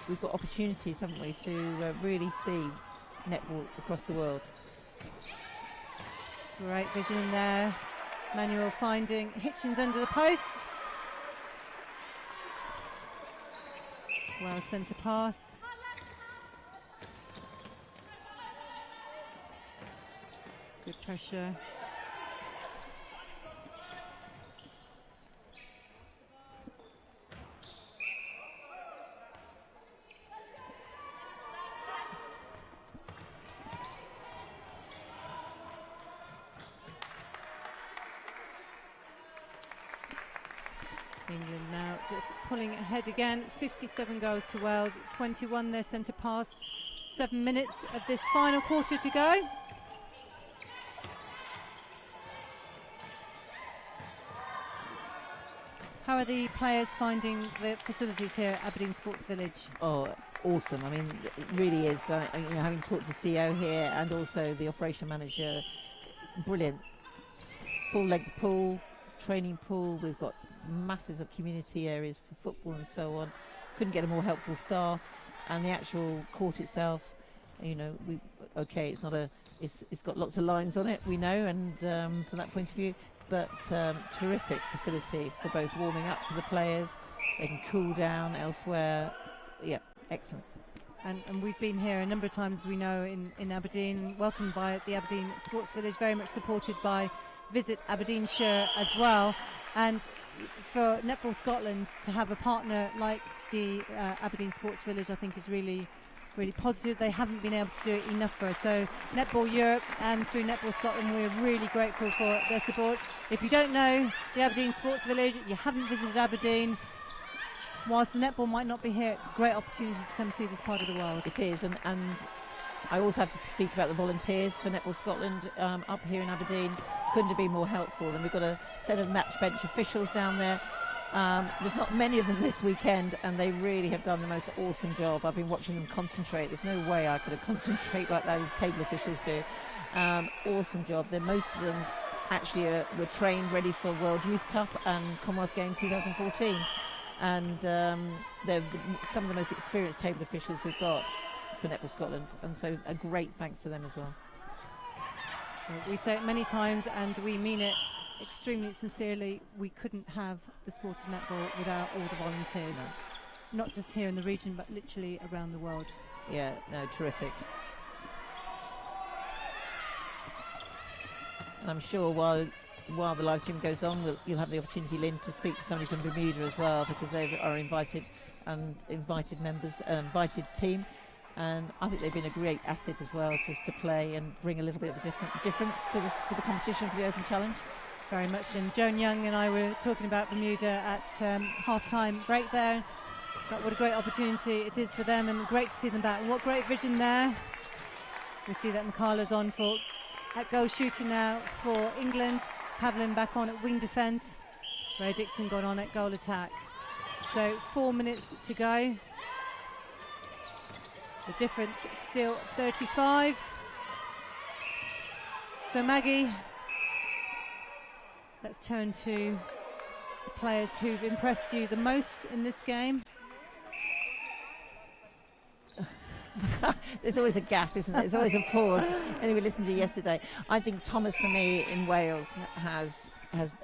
we've got opportunities, haven't we, to really see netball across the world. Great vision there. Manuel finding Hitchens under the post. Well, centre pass. Good pressure. England now just pulling ahead again. 57 goals to Wales, 21 their centre pass. 7 minutes of this final quarter to go. How are the players finding the facilities here at Aberdeen Sports Village? Oh, awesome. I mean, it really is. Having talked to the CEO here and also the operation manager, brilliant. Full-length pool, training pool. We've got masses of community areas for football and so on. Couldn't get a more helpful staff, and the actual court itself, it's not it's got lots of lines on it, we know, and from that point of view, but terrific facility for both warming up for the players. They can cool down elsewhere. Yeah, excellent. And we've been here a number of times, we know, in Aberdeen, welcomed by the Aberdeen Sports Village, very much supported by Visit Aberdeenshire as well. And for Netball Scotland to have a partner like the Aberdeen Sports Village, I think is really, really positive. They haven't been able to do it enough for us. So Netball Europe and through Netball Scotland, we're really grateful for their support. If you don't know the Aberdeen Sports Village, you haven't visited Aberdeen, whilst the netball might not be here, great opportunity to come see this part of the world. It is, and I also have to speak about the volunteers for Netball Scotland up here in Aberdeen. Couldn't have been more helpful, and we've got a set of match bench officials down there. There's not many of them this weekend, and they really have done the most awesome job. I've been watching them concentrate. There's no way I could have concentrated like those table officials do. Awesome job. Most of them actually were trained ready for World Youth Cup and Commonwealth Games 2014, and they're some of the most experienced table officials we've got for Netball Scotland, and so a great thanks to them as well. We say it many times, and we mean it extremely sincerely. We couldn't have the sport of netball without all the volunteers, not just here in the region, but literally around the world. Yeah, no, terrific. And I'm sure while the live stream goes on, you'll have the opportunity, Lynn, to speak to somebody from Bermuda as well, because they are invited team. And I think they've been a great asset as well, just to play and bring a little bit of a difference to the competition for the Open Challenge. Very much. And Joan Young and I were talking about Bermuda at half-time break there. But what a great opportunity it is for them, and great to see them back. And what great vision there. We see that Makala's on at goal shooting now for England. Pavlin back on at wing defence. Ray Dixon got on at goal attack. So 4 minutes to go. The difference still 35. So Maggie, let's turn to the players who've impressed you the most in this game. there's always a gap, isn't there? There's always a pause. Anyway, listen to yesterday. I think Thomas, for me, in Wales, has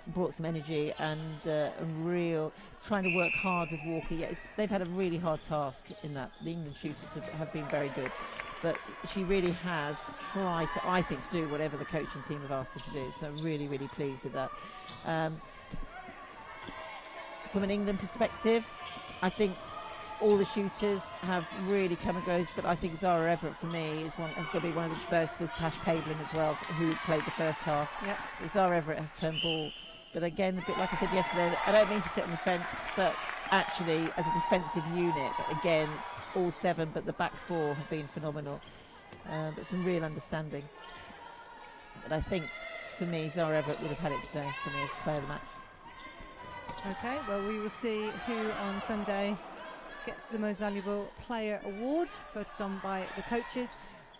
brought some energy and a real trying to work hard with Walker. Yeah, they've had a really hard task in that. The England shooters have been very good, but she really has tried to, I think, to do whatever the coaching team have asked her to do. So I'm really, really pleased with that. From an England perspective, I think all the shooters have really come and goes, but I think Zara Everett, for me, has got to be one of the best, with Tash Pavlin as well, who played the first half. Yep. Zara Everett has turned ball, but again, a bit like I said yesterday, I don't mean to sit on the fence, but actually as a defensive unit, but again, all 7, but the back 4 have been phenomenal. But some real understanding. But I think, for me, Zara Everett would have had it today for me as player of the match. Okay, well, we will see who on Sunday gets the most valuable player award, voted on by the coaches.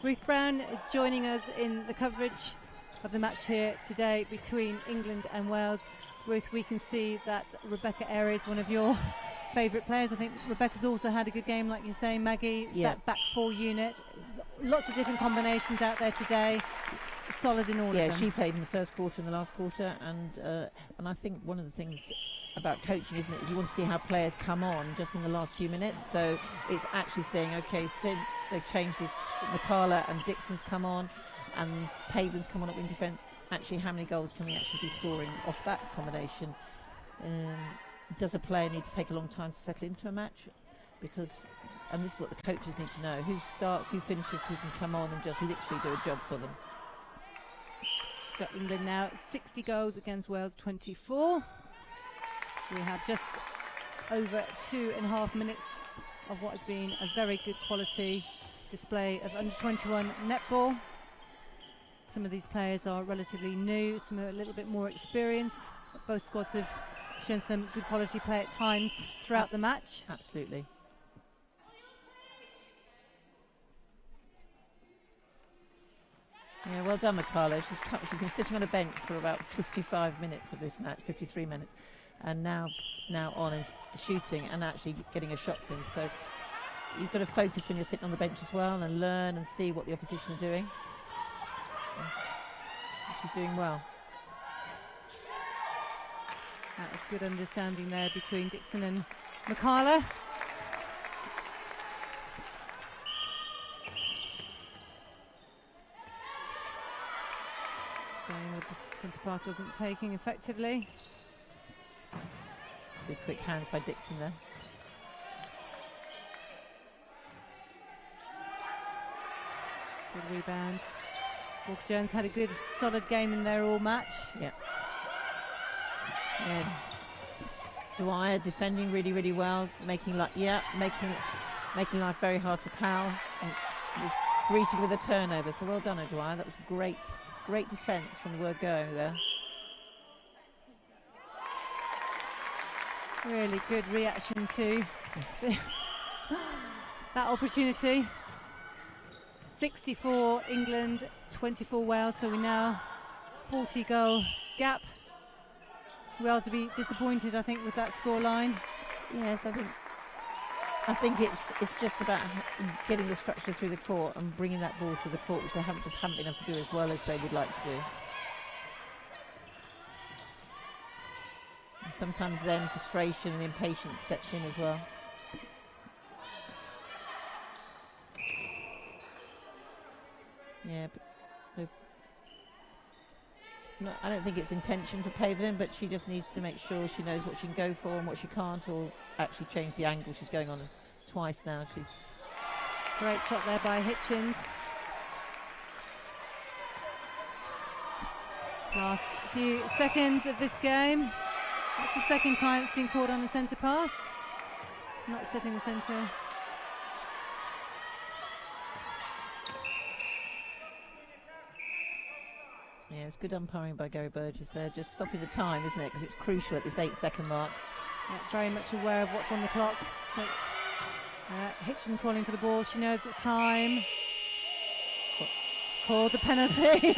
Ruth Brown is joining us in the coverage of the match here today between England and Wales. Ruth, we can see that Rebecca Ayres is one of your favourite players. I think Rebecca's also had a good game, like you're saying, Maggie. It's that back 4 unit. Lots of different combinations out there today. Solid in all of them. Yeah, she played in the first quarter and the last quarter, and I think one of the things about coaching, isn't it, is you want to see how players come on just in the last few minutes. So it's actually saying, okay, since they've changed it, McCalla and Dixon's come on and Pavlin's come on up in defence, actually how many goals can we actually be scoring off that combination? Does a player need to take a long time to settle into a match? Because, and this is what the coaches need to know, who starts, who finishes, who can come on and just literally do a job for them. So England now 60 goals against Wales 24. We have just over 2.5 minutes of what has been a very good quality display of under-21 netball. Some of these players are relatively new, some are a little bit more experienced. Both squads have shown some good quality play at times throughout the match. Absolutely. Yeah, well done, McCalla. She's been sitting on a bench for about 55 minutes of this match, 53 minutes, and now on and shooting and actually getting her shots in. So you've got to focus when you're sitting on the bench as well and learn and see what the opposition are doing. And she's doing well. That was good understanding there between Dixon and McCalla. The centre pass wasn't taking effectively. Good quick hands by Dixon there. Good rebound. Walker Jones had a good solid game in there all match. Yeah. And Dwyer defending really, really well, making life very hard for Powell, and was greeted with a turnover. So well done, Dwyer. That was great defence from the word go there. Really good reaction to that opportunity. 64 England, 24 Wales, so we now 40 goal gap. Wales will be disappointed, I think, with that scoreline. Yes, I think it's just about getting the structure through the court and bringing that ball through the court, which they haven't been able to do as well as they would like to do. And sometimes then frustration and impatience steps in as well. Yeah, but no, I don't think it's intention for Pavlin, but she just needs to make sure she knows what she can go for and what she can't, or actually change the angle she's going on twice now. She's great shot there by Hitchens. Last few seconds of this game. That's the second time it's been called on the centre pass. Not setting the centre. Yeah, it's good umpiring by Gary Burgess there, just stopping the time, isn't it? Because it's crucial at this 8-second mark. Yeah, very much aware of what's on the clock. So, Hitchens calling for the ball. She knows it's time. Called the penalty.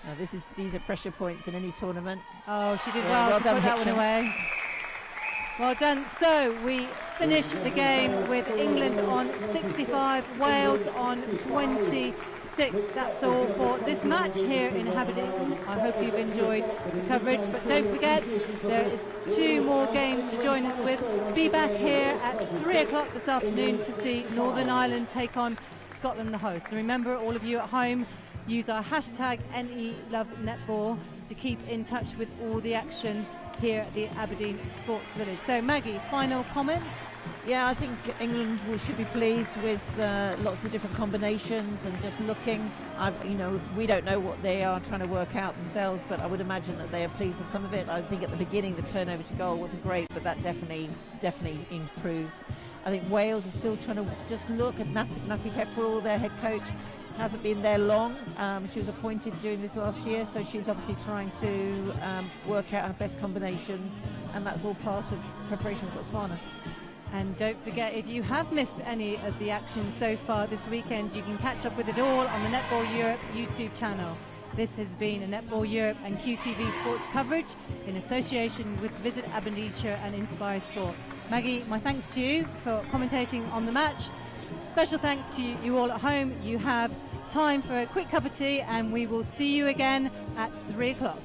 Now these are pressure points in any tournament. Oh, she did well to put that one away. Well done. So we finish the game with England on 65, Wales on 26. That's all for this match here in Aberdeen. I hope you've enjoyed the coverage, but don't forget there is 2 more games to join us with. Be back here at 3 o'clock this afternoon to see Northern Ireland take on Scotland, the host. And remember, all of you at home, use our hashtag #NELoveNetball to keep in touch with all the action here at the Aberdeen Sports Village. So Maggie, final comments? Yeah, I think England should be pleased with lots of different combinations and just looking. We don't know what they are trying to work out themselves, but I would imagine that they are pleased with some of it. I think at the beginning the turnover to goal wasn't great, but that definitely improved. I think Wales is still trying to just look at Natalie Pepperell, their head coach. Hasn't been there long. She was appointed during this last year, so she's obviously trying to work out her best combinations, and that's all part of preparation for Botswana. And don't forget, if you have missed any of the action so far this weekend, you can catch up with it all on the Netball Europe YouTube channel. This has been a Netball Europe and QTV sports coverage in association with Visit Aberdeenshire and Inspire Sport. Maggie, my thanks to you for commentating on the match. Special thanks to you all at home. You have time for a quick cup of tea, and we will see you again at 3 o'clock.